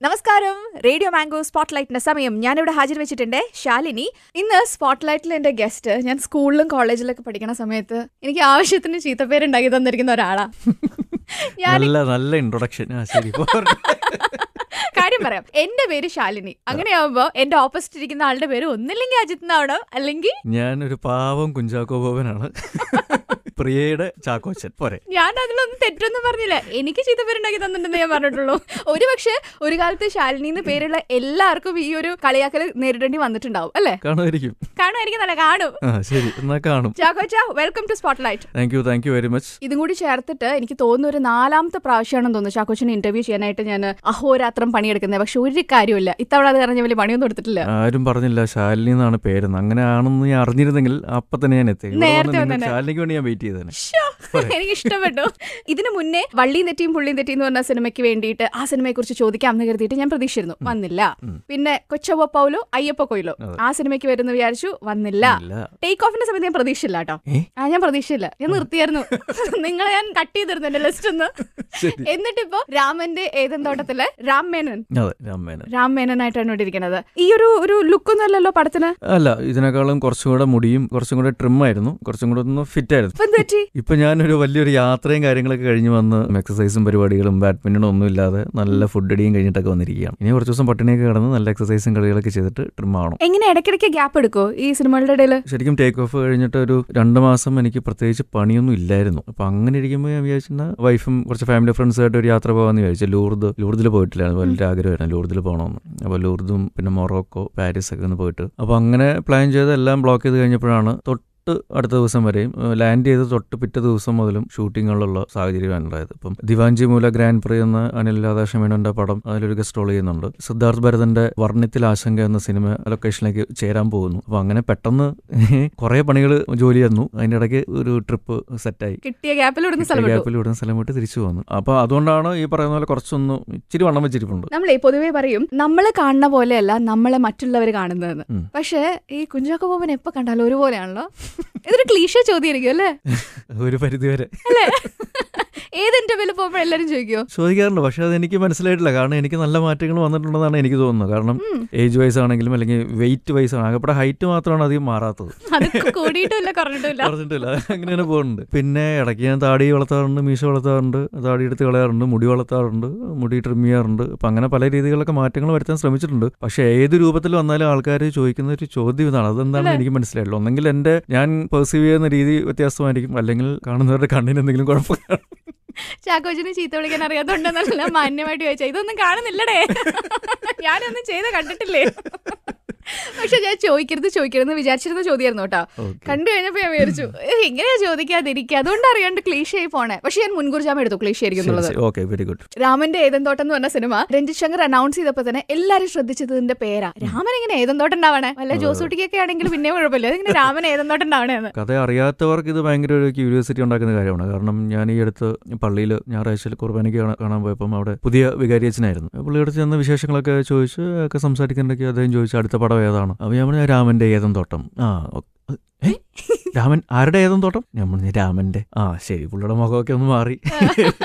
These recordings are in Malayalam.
നമസ്കാരം. റേഡിയോ മാംഗോ സ്പോട്ട്ലൈറ്റിന്റെ സമയം. ഞാനിവിടെ ഹാജർ വെച്ചിട്ടുണ്ട് ശാലിനി. ഇന്ന് സ്പോട്ട്ലൈറ്റിൽ എന്റെ ഗസ്റ്റ് ഞാൻ സ്കൂളിലും കോളേജിലൊക്കെ പഠിക്കുന്ന സമയത്ത് എനിക്ക് ആവശ്യത്തിന് ചീത്തപ്പേരുണ്ടാക്കി തന്നിരിക്കുന്ന ഒരാളാ. നല്ല ഇൻട്രൊഡക്ഷൻ. കാര്യം പറയാം, എന്റെ പേര് ശാലിനി. അങ്ങനെയാവുമ്പോ എന്റെ ഓപ്പോസിറ്റ് ഇരിക്കുന്ന ആളുടെ പേര് ഒന്നില്ലെങ്കിൽ അജിത് എന്നാവണം, അല്ലെങ്കിൽ ഞാനൊരു പാവം കുഞ്ചാക്കോ ബോബനാണ്. പ്രിയയുടെ ചാക്കോച്ചൻ പോരെ. ഞാൻ അതിലൊന്നും തെറ്റൊന്നും പറഞ്ഞില്ല. എനിക്ക് ചീത്തപ്പേരുണ്ടാക്കി തന്നിട്ടുണ്ടെന്ന് ഞാൻ പറഞ്ഞിട്ടുള്ളൂ. ഒരു പക്ഷെ ഒരു കാലത്ത് ശാലിനി എന്ന് പേരുള്ള എല്ലാവർക്കും ഈ ഒരു കളിയാക്കൽ നേരിടേണ്ടി വന്നിട്ടുണ്ടാവും അല്ലേ? കാണുമായിരിക്കും. നല്ല കാണും. ശരി, എന്നാ കാണും. ചാക്കോച്ച, welcome to spotlight. Thank you very much. ഇതും കൂടി ചേർത്തിട്ട് എനിക്ക് തോന്നുന്നു ഒരു 4ാമത്തെ പ്രാവശ്യമാണെന്ന് തോന്നുന്നു ചാക്കോച്ചനെ ഇന്റർവ്യൂ ചെയ്യാനായിട്ട് ഞാൻ അഹോരാത്രം പണിയെടുക്കുന്നത്. പക്ഷെ ഒരു കാര്യമില്ല, ഇത്തവണ അത് കാരണം വലിയ പണിയൊന്നും എടുത്തിട്ടില്ല. ആരും പറഞ്ഞില്ല ശാലിനി എന്നാണ് പേരെന്ന്. അങ്ങനെയാണെന്ന് ഞാൻ അറിഞ്ഞിരുന്നെങ്കിൽ അപ്പൊ തന്നെ ഞാൻ എത്തി. നേരത്തെ ശാലിനിക്ക് വേണ്ടി ഞാൻ വെയിറ്റ് ചെയ്തേ. എനിക്ക് ഇഷ്ടപ്പെട്ടു. ഇതിനു മുന്നേ വള്ളിയും തെറ്റിയും പുള്ളിയും തെറ്റി എന്ന് പറഞ്ഞ സിനിമയ്ക്ക് വേണ്ടിയിട്ട് ആ സിനിമയെ കുറിച്ച് ചോദിക്കാമെന്ന് കരുതിയിട്ട് ഞാൻ പ്രതീക്ഷിച്ചിരുന്നു, വന്നില്ല. പിന്നെ കൊച്ചവ പൗലോ അയ്യപ്പ കൊയിലോ ആ സിനിമയ്ക്ക് വരുന്ന വിചാരിച്ചു, വന്നില്ല. ടേക്ക് ഓഫിന്റെ സമയത്ത് ഞാൻ പ്രതീക്ഷയില്ല കേട്ടോ. ഞാൻ പ്രതീക്ഷയില്ല, ഞാൻ നിർത്തിയായിരുന്നു. നിങ്ങളെ ഞാൻ കട്ട് ചെയ്തിരുന്നു എന്റെ ലിസ്റ്റ് ഒന്ന്. എന്നിട്ടിപ്പോ രാമന്റെ ഏതൻ തോട്ടത്തിലെ രാം മേനനായിട്ടാണ് ഇവിടെ ഇരിക്കുന്നത്. ഈ ഒരു ലുക്കൊന്നും അല്ലല്ലോ പടത്തിന്. അല്ല, ഇതിനേക്കാളും കുറച്ചും കൂടെ മുടിയും കുറച്ചും കൂടെ ട്രിം ആയിരുന്നു, കുറച്ചും കൂടെ ഒന്ന് ഫിറ്റ് ആയിരുന്നു. ഇപ്പൊ ഞാനൊരു വലിയൊരു യാത്രയും കാര്യങ്ങളൊക്കെ കഴിഞ്ഞ് വന്ന് എക്സസൈസും പരിപാടികളും ബാഡ്മിന്റണും ഒന്നും ഇല്ലാതെ നല്ല ഫുഡ് അടിയും കഴിഞ്ഞിട്ടൊക്കെ വന്നിരിക്കുകയാണ്. ഇനി കുറച്ച് ദിവസം പട്ടിണിയൊക്കെ കിടന്ന് നല്ല എക്സസൈസും കളികളൊക്കെ ചെയ്തിട്ട് ട്രിം ആവണം. എങ്ങനെ ഇടയ്ക്കിടയ്ക്ക് ഗ്യാപ്പ് എടുക്കോ ഈ സിനിമകളുടെ ഇടയിൽ? ശരിക്കും ടേക്ക് ഓഫ് കഴിഞ്ഞിട്ട് ഒരു 2 മാസം എനിക്ക് പ്രത്യേകിച്ച് പണിയൊന്നും ഇല്ലായിരുന്നു. അപ്പൊ അങ്ങനെ ഇരിക്കുമ്പോൾ ഞാൻ വിചാരിച്ചിരുന്ന വൈഫും കുറച്ച് ഫാമിലി ഫ്രണ്ട്സായിട്ട് ഒരു യാത്ര പോകാമെന്ന് വിചാരിച്ചു. ലൂർദിൽ പോയിട്ടില്ലായിരുന്നു, വലിയ ആഗ്രഹമായിരുന്നു ലൂർദിൽ പോകണമെന്ന്. അപ്പോൾ ലൂർദും പിന്നെ മൊറോക്കോ, പാരീസ് ഒക്കെ ഒന്ന് പോയിട്ട് അപ്പോൾ അങ്ങനെ പ്ലാൻ ചെയ്ത് എല്ലാം ബ്ലോക്ക് ചെയ്ത് കഴിഞ്ഞപ്പോഴാണ് അടുത്ത ദിവസം വരെയും ലാൻഡ് ചെയ്ത് തൊട്ട് പിറ്റേ ദിവസം മുതലും ഷൂട്ടിങ്ങുകളുള്ള സാഹചര്യമാണ് ഉണ്ടായത്. ഇപ്പം ദിവാഞ്ചി മൂല ഗ്രാൻഡ് പ്രി എന്ന അനിൽ രാധാകൃഷ്ണമേനോന്റെ പടം അതിലൊരു ഗസ്റ്റ് റോൾ ചെയ്യുന്നുണ്ട്. സിദ്ധാർത്ഥ് ഭരതന്റെ വർണ്ണത്തിൽ ആശങ്ക എന്ന സിനിമ ലൊക്കേഷനിലേക്ക് ചേരാൻ പോകുന്നു. അപ്പൊ അങ്ങനെ പെട്ടെന്ന് കുറെ പണികൾ ജോലി തന്നു. അതിന്റെ ഇടയ്ക്ക് ഒരു ട്രിപ്പ് സെറ്റായി, കിട്ടിയ ഗ്യാപ്പിൽ വിടുന്ന സ്ഥലം വിട്ട് തിരിച്ചു വന്നു. അപ്പൊ അതുകൊണ്ടാണ് ഈ പറയുന്ന പോലെ കുറച്ചൊന്ന് ഇച്ചിരി വണ്ണം വെച്ചിരിപ്പുണ്ട്. നമ്മളെ പൊതുവെ പറയും നമ്മളെ കാണുന്ന പോലെയല്ല നമ്മളെ മറ്റുള്ളവർ കാണുന്നതെന്ന്. പക്ഷെ ഈ കുഞ്ചാക്കോ ബോബൻ എപ്പോ കണ്ടാലും ഒരുപോലെയാണല്ലോ. ഇതൊരു ക്ലീഷേ ചോദ്യമായിരിക്കും അല്ലേ? ഒരു പരിധിവരെ അല്ലേ? ഏത് ഇന്റർവ്യൂവിൽ പോകുമ്പോൾ എല്ലാരും ചോദിക്കാറുണ്ട്. പക്ഷെ അത് എനിക്ക് മനസ്സിലായിട്ടില്ല. കാരണം എനിക്ക് നല്ല മാറ്റങ്ങൾ വന്നിട്ടുണ്ടെന്നാണ് എനിക്ക് തോന്നുന്നത്. കാരണം ഏജ് വൈസ് ആണെങ്കിലും അല്ലെങ്കിൽ വെയിറ്റ് വൈസ് ആണ്, അകപ്പെടെ ഹൈറ്റ് മാത്രമാണ് അധികം മാറാത്തത്. പറഞ്ഞിട്ടില്ല, അങ്ങനെയാണ് പോകുന്നുണ്ട്. പിന്നെ ഇടയ്ക്ക് ഞാൻ താടി വളർത്താറുണ്ട്, മീശ വളർത്താറുണ്ട്, താടി എടുത്ത് കളയാറുണ്ട്, മുടി വളർത്താറുണ്ട്, മുടി ട്രിം ചെയ്യാറുണ്ട്. അപ്പൊ അങ്ങനെ പല രീതികളിലൊക്കെ മാറ്റങ്ങൾ വരുത്താൻ ശ്രമിച്ചിട്ടുണ്ട്. പക്ഷെ ഏത് രൂപത്തിൽ വന്നാലും ആൾക്കാർ ചോദിക്കുന്ന ഒരു ചോദ്യം ഇതാണ്. അതെന്താണെന്ന് എനിക്ക് മനസ്സിലായില്ല. ഒന്നെങ്കിൽ ഞാൻ പെർസീവ് ചെയ്യുന്ന രീതി വ്യത്യാസമായിരിക്കും, അല്ലെങ്കിൽ കാണുന്നവരുടെ കണ്ണിന് എന്തെങ്കിലും കുഴപ്പമില്ല. ചാക്കോച്ചിനെ ചീത്ത വിളിക്കാൻ അറിയാത്തോണ്ട് നല്ല മാന്യമായിട്ട് ചോദിച്ചാൽ ഇതൊന്നും കാണുന്നില്ലടേ, ഞാനൊന്നും ചെയ്ത് കണ്ടിട്ടില്ലേ. പക്ഷെ ഞാൻ ചോദിക്കരുത് വിചാരിച്ചിരുന്ന ചോദ്യമായിരുന്നു കേട്ടോ. കണ്ടു കഴിഞ്ഞപ്പോ ഞാൻ വിചാരിച്ചു എങ്ങനെയാ ചോദിക്കാതിരിക്കുക, അതുകൊണ്ട് അറിയാണ്ട് ക്ലീഷയായി പോണേ. പക്ഷെ ഞാൻ മുൻകൂർ ജാമ്യം എടുത്തു ക്ലീഷ ആയിരിക്കും. രാമന്റെ ഏതൻ തോട്ടം എന്ന് പറഞ്ഞ സിനിമ രഞ്ജിത് ശങ്കർ അനൗൺസ് ചെയ്തപ്പോ തന്നെ എല്ലാരും ശ്രദ്ധിച്ചതിന്റെ പേരാ. രാമൻ എങ്ങനെ ഏതൻ തോട്ടം ഉണ്ടാവണേ? വല്ല ജോസൂട്ടിക്കൊക്കെ ആണെങ്കിൽ പിന്നെ കുഴപ്പമില്ല, അതിങ്ങനെ രാമൻ ഏതൻ തോട്ടം ഉണ്ടാവണേന്ന്. കഥ അറിയാത്തവർക്ക് ഇത് ഭയങ്കര ഒരു ക്യൂരിയോസിറ്റി ഉണ്ടാക്കുന്ന കാര്യമാണ്. കാരണം ഞാൻ ഈ അടുത്ത് പള്ളിയിൽ ഞായറാഴ്ച കുർബാനയ്ക്ക് കാണാൻ പോയപ്പം അവിടെ പുതിയ വികാരിയച്ഛനായിരുന്നു. പുള്ളിയോട് ചെന്ന് വിശേഷങ്ങളൊക്കെ ചോദിച്ച് ഒക്കെ സംസാരിക്കുന്നുണ്ടെങ്കിൽ അദ്ദേഹം ചോദിച്ചു അടുത്ത പടം ഏതാണ്? അപ്പൊ ഞാൻ രാമന്റെ ഏതൻ തോട്ടം. രാമൻ ആരുടെ ഏതൻ തോട്ടം? ഞാൻ പറഞ്ഞു രാമന്റെ. ശരി. പുള്ളിയുടെ മുഖമൊക്കെ ഒന്ന് മാറി.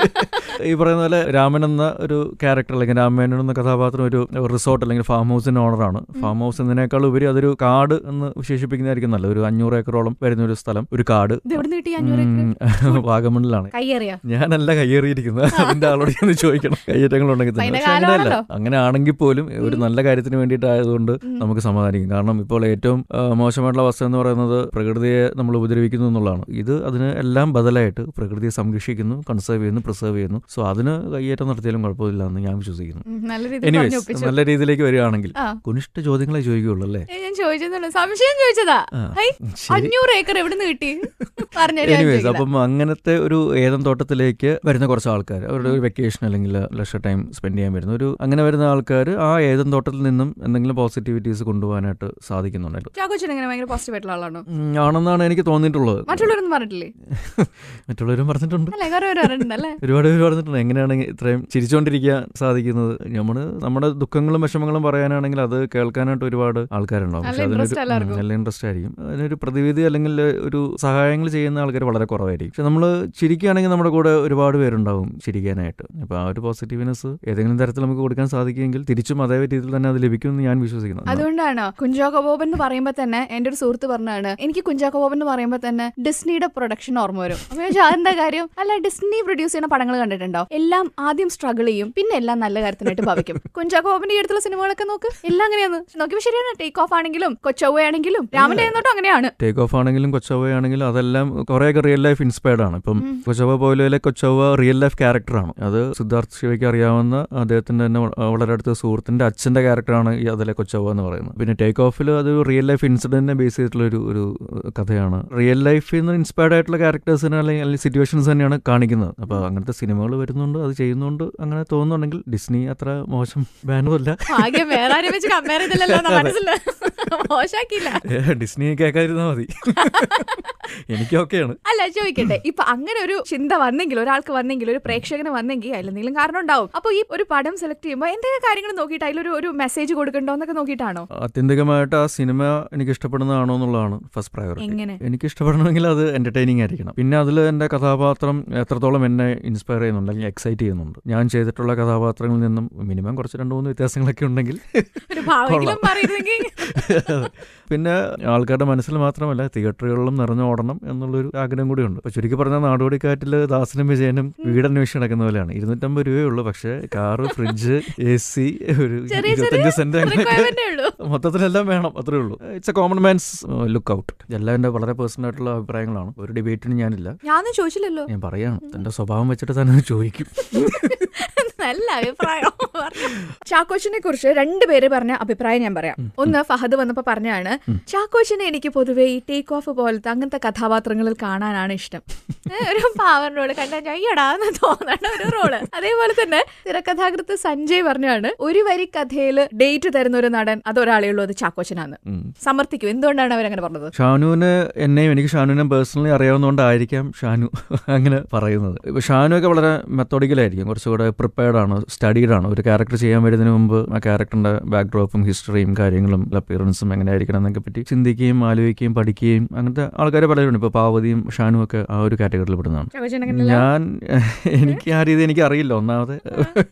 ഈ പറയുന്ന പോലെ രാമൻ എന്ന ഒരു ക്യാരക്ടർ അല്ലെങ്കിൽ രാമേനൻ എന്ന കഥാപാത്രം ഒരു റിസോർട്ട് അല്ലെങ്കിൽ ഫാം ഹൗസിന്റെ ഓണറാണ്. ഫാം ഹൗസ് എന്നതിനേക്കാൾ ഉപരി അതൊരു കാട് എന്ന് വിശേഷിപ്പിക്കുന്നതായിരിക്കും നല്ല. ഒരു 500 ഏക്കറോളം വരുന്ന ഒരു സ്ഥലം, ഒരു കാട്. വാഗമണ്ണിലാണ്. ഞാനല്ല കയ്യേറിയിരിക്കുന്നത്, അതിന്റെ ആളോട് ചെന്ന് ചോദിക്കണം കയ്യേറ്റങ്ങളുണ്ടെങ്കിൽ തന്നെ. പക്ഷെ അങ്ങനെയല്ല, അങ്ങനെ ആണെങ്കിൽ പോലും ഒരു നല്ല കാര്യത്തിന് വേണ്ടിയിട്ടായതുകൊണ്ട് നമുക്ക് സമാധാനിക്കും. കാരണം ഇപ്പോൾ ഏറ്റവും മോശമായിട്ടുള്ള അവസ്ഥ എന്ന് പറയുന്നത് പ്രകൃതിയെ നമ്മൾ ഉപദ്രവിക്കുന്നു എന്നുള്ളതാണ്. ഇത് അതിന് എല്ലാം ബദലായിട്ട് പ്രകൃതിയെ സംരക്ഷിക്കുന്നു, കൺസേർവ് ചെയ്യുന്നു, പ്രിസർവ് ചെയ്യുന്നു. സോ അതിന് കയ്യേറ്റം നടത്തിയാലും കുഴപ്പമില്ല എന്ന് ഞാൻ വിശ്വസിക്കുന്നു. എനിവേസ്, നല്ല രീതിയിലേക്ക് വരികയാണെങ്കിൽ കുനിഷ്ഠ ചോദ്യങ്ങളെ ചോദിക്കുകയുള്ളൂ അല്ലേ? എനിവേസ്, അപ്പം അങ്ങനത്തെ ഒരു ഏതൻ തോട്ടത്തിലേക്ക് വരുന്ന കുറച്ച് ആൾക്കാർ അവരുടെ ഒരു വെക്കേഷൻ അല്ലെങ്കിൽ ലക്ഷർ ടൈം സ്പെൻഡ് ചെയ്യാൻ വരുന്ന അങ്ങനെ വരുന്ന ആൾക്കാർ ആ ഏതൻ തോട്ടത്തിൽ നിന്നും എന്തെങ്കിലും പോസിറ്റിവിറ്റീസ് കൊണ്ടുപോകാനായിട്ട് സാധിക്കുന്നുണ്ടല്ലോ. ആണെന്നാണ് എനിക്ക് തോന്നിയിട്ടുള്ളത്. മറ്റുള്ളവരും പറഞ്ഞിട്ടില്ലേ? മറ്റുള്ളവരും പറഞ്ഞിട്ടുണ്ട്, ഒരുപാട് പേര് പറഞ്ഞിട്ടുണ്ട് എങ്ങനെയാണ് ഇത്രയും ചിരിച്ചുകൊണ്ടിരിക്കാൻ സാധിക്കുന്നത്. നമ്മുടെ ദുഃഖങ്ങളും വിഷമങ്ങളും പറയാനാണെങ്കിൽ അത് കേൾക്കാനായിട്ട് ഒരുപാട് ആൾക്കാരുണ്ടാവും. പക്ഷെ അതിനൊരു നല്ല ഇൻട്രസ്റ്റ് ആയിരിക്കും. അതിനൊരു പ്രതിവിധി അല്ലെങ്കിൽ ഒരു സഹായങ്ങൾ ചെയ്യുന്ന ആൾക്കാർ വളരെ കുറവായിരിക്കും. പക്ഷെ നമ്മൾ ചിരിക്കുകയാണെങ്കിൽ നമ്മുടെ കൂടെ ഒരുപാട് പേരുണ്ടാവും ചിരിക്കാനായിട്ട്. അപ്പോൾ ആ ഒരു പോസിറ്റീവ്നെസ് ഏതെങ്കിലും തരത്തിൽ നമുക്ക് കൊടുക്കാൻ സാധിക്കുമെങ്കിൽ തിരിച്ചും അതേ രീതിയിൽ തന്നെ അത് ലഭിക്കുമെന്ന് ഞാൻ വിശ്വസിക്കുന്നു. അതുകൊണ്ടാണ് കുഞ്ചാക്കോ ബോബൻ എന്ന് പറയുമ്പോൾ തന്നെ എന്റെ ഒരു സുഹൃത്ത് പറഞ്ഞാണ്, എനിക്ക് കുഞ്ചാക്കോ ബോബൻ എന്ന് പറയുമ്പോൾ തന്നെ ഡിസ്നിയുടെ പ്രൊഡക്ഷൻ ഓർമ്മ വരും. അപ്പൊ അതെന്താ കാര്യം? അല്ല, ഡിസ്നി പ്രൊഡ്യൂസ് ചെയ്യുന്ന പടങ്ങൾ കണ്ടിട്ടുണ്ടോ? എല്ലാം ആദ്യം സ്ട്രഗിൾ ചെയ്യും, പിന്നെ എല്ലാം നല്ല കാര്യത്തിനായിട്ട് ഭാവിക്കും. കുഞ്ചാക്കോ ബോബന്റെ ഈ അടുത്തുള്ള സിനിമകളൊക്കെ നോക്ക്, എല്ലാം അങ്ങനെയാണ്. നോക്കിയപ്പോൾ ശരിയാണ്. ടേക്ക് ഓഫ് ആണെങ്കിലും കൊച്ചൗവയാണെങ്കിലും രാമന്റെ ആയിരുന്നോട്ടോ അങ്ങനെയാണ്. ടേക്ക് ഓഫ് ആണെങ്കിലും കൊച്ചൗവയാണെങ്കിലും അതെല്ലാം കുറെയൊക്കെ റിയൽ ലൈഫ് ഇൻസ്പയർഡ് ആണ്. ഇപ്പം കൊച്ചൗവ പോയിലെ കൊച്ചൗവ റിയൽ ലൈഫ് ക്യാരക്ടറാണ്. അത് സിദ്ധാർത്ഥ് ശിവയ്ക്ക് അറിയാവുന്ന അദ്ദേഹത്തിന്റെ തന്നെ വളരെ അടുത്ത സുഹൃത്തിന്റെ അച്ഛന്റെ ക്യാരക്ടറാണ് ഈ അതിലെ കൊച്ചൗവ എന്ന് പറയുന്നത്. പിന്നെ ടേക്ക് ഓഫിൽ അത് റിയൽ ലൈഫ് ഇൻസിഡന്റിനെ ബേസ് ചെയ്തിട്ടുള്ള ഒരു കഥയാണ്. റിയൽ ലൈഫിൽ നിന്ന് ഇൻസ്പയർഡ് ആയിട്ടുള്ള ക്യാരക്ടേഴ്സിനെ അല്ലെങ്കിൽ സിറ്റുവേഷൻസ് തന്നെയാണ് കാണിക്കുന്നത്. അപ്പോൾ അങ്ങനത്തെ സിനിമകൾ വരുന്നുണ്ട്, അത് ചെയ്യുന്നുണ്ട്. അങ്ങനെ തോന്നുന്നുണ്ടെങ്കിൽ ഡിസ്നി അത്ര മോശം ബാനറല്ല. ഡിസ്നി കേൾക്കാതിരുന്നാ മതി, എനിക്ക് ഓക്കെയാണ്. അല്ല, ചോദിക്കട്ടെ, ഇപ്പൊ അങ്ങനെ ഒരു ചിന്ത വന്നെങ്കിൽ, ഒരാൾക്ക് വന്നെങ്കിൽ, ഒരു പ്രേക്ഷകന് വന്നെങ്കിൽ അതിലെന്തെങ്കിലും കാരണം ഉണ്ടാവും. അപ്പൊ ഈ ഒരു പടം സെലക്ട് ചെയ്യുമ്പോൾ എന്തൊക്കെ കാര്യങ്ങൾ നോക്കിയിട്ട് അതിലൊരു മെസ്സേജ് കൊടുക്കണ്ടോ എന്നൊക്കെ നോക്കിയിട്ടാണോ? ആത്യന്തികമായിട്ട് ആ സിനിമ എനിക്ക് ഇഷ്ടപ്പെടുന്നതാണോ എന്നുള്ളതാണ് ഫസ്റ്റ് പ്രയോറിറ്റി. എങ്ങനെ എനിക്ക് ഇഷ്ടപ്പെടണമെങ്കിൽ അത് എന്റർടൈനിങ് ആയിരിക്കണം. പിന്നെ അതിൽ എന്റെ കഥാപാത്രം എത്രത്തോളം എന്നെ ഇൻസ്പയർ ചെയ്യുന്നുണ്ട് അല്ലെങ്കിൽ എക്സൈറ്റ് ചെയ്യുന്നുണ്ട്. ഞാൻ ചെയ്തിട്ടുള്ള കഥാപാത്രങ്ങളിൽ നിന്നും മിനിമം കുറച്ച് 2-3 വ്യത്യാസങ്ങളൊക്കെ ഉണ്ടെങ്കിൽ പിന്നെ ആൾക്കാരുടെ മനസ്സിൽ മാത്രമല്ല തിയേറ്ററുകളിലും നിറഞ്ഞു ഓടണം എന്നുള്ളൊരു ആഗ്രഹം കൂടിയുണ്ട്. ഇപ്പൊ ചുരുക്കി പറഞ്ഞാൽ നാടോടിക്കാറ്റിൽ ദാസനും വിജയനും വീടന്വേഷിച്ച് നടക്കുന്ന പോലെയാണ്. 250 രൂപയേ ഉള്ളൂ, പക്ഷെ കാറ്, ഫ്രിഡ്ജ്, AC, ഒരു 25 സെന്റ് മൊത്തത്തിലെല്ലാം വേണം, അത്രേ ഉള്ളൂ. It's A common man's look out. എല്ലാം എന്റെ വളരെ പേഴ്സണൽ ആയിട്ടുള്ള അഭിപ്രായങ്ങളാണ്. ഒരു ഡിബേറ്റിന് ഞാനില്ല. ചോദിച്ചില്ലല്ലോ, ഞാൻ പറയാണ്, എന്റെ സ്വഭാവം വെച്ചിട്ട് തന്നെ ചോദിക്കും. നല്ല അഭിപ്രായം. ചാക്കോച്ചനെ കുറിച്ച് 2 പേര് പറഞ്ഞ അഭിപ്രായം ഞാൻ പറയാം. ഒന്ന് ഫഹദ് വന്നപ്പോ പറഞ്ഞാണ്, ചാക്കോച്ചനെ എനിക്ക് പൊതുവെ ഈ ടേക്ക് ഓഫ് പോലത്തെ അങ്ങനത്തെ കഥാപാത്രങ്ങളിൽ കാണാനാണ് ഇഷ്ടം. ഒരു പാവർ റോള് കണ്ടാൽ അയ്യടാന്ന് തോന്നണ ഒരു റോള്. അതേപോലെ തന്നെ തിരക്കഥാകൃത്ത് സഞ്ജയ് പറഞ്ഞാണ്, ഒരു വരി കഥയിൽ ഡേറ്റ് തരുന്ന ഒരു നടൻ അതൊരാളേ ഉള്ളൂ, അത് ചാക്കോച്ചനാണ്. സമർത്ഥിക്കും. എന്തുകൊണ്ടാണ് അവരങ്ങനെ പറഞ്ഞത്? ഷാനുവിന് എനിക്ക് ഷാനുവിനെ പേഴ്സണലി അറിയാവുന്നതുകൊണ്ടായിരിക്കാം ഷാനു അങ്ങനെ പറയുന്നത്. ഇപ്പൊ ഷാനു ഒക്കെ വളരെ മെത്തോഡിക്കലായിരിക്കും, കുറച്ചുകൂടെ പ്രിപ്പയർഡ് ആണ്, സ്റ്റഡീഡ് ആണ്. ഒരു ക്യാരക്ടർ ചെയ്യാൻ വരുന്നതിന് മുമ്പ് ആ ക്യാരക്ടറിന്റെ ബാക്ക്ഡ്രോപ്പും ഹിസ്റ്ററിയും കാര്യങ്ങളും അപ്പിയറൻസും എങ്ങനെ ആയിരിക്കണം എന്നൊക്കെ പറ്റി ചിന്തിക്കുകയും ആലോചിക്കുകയും പഠിക്കുകയും അങ്ങനത്തെ ആൾക്കാർ പലരുണ്ട്. ഇപ്പൊ പാവതിയും ഷാനും ഒക്കെ ആ ഒരു കാറ്റഗറിയിൽ പെടുന്നതാണ്. എനിക്ക് ആ രീതി എനിക്ക് അറിയില്ല ഒന്നാമത്.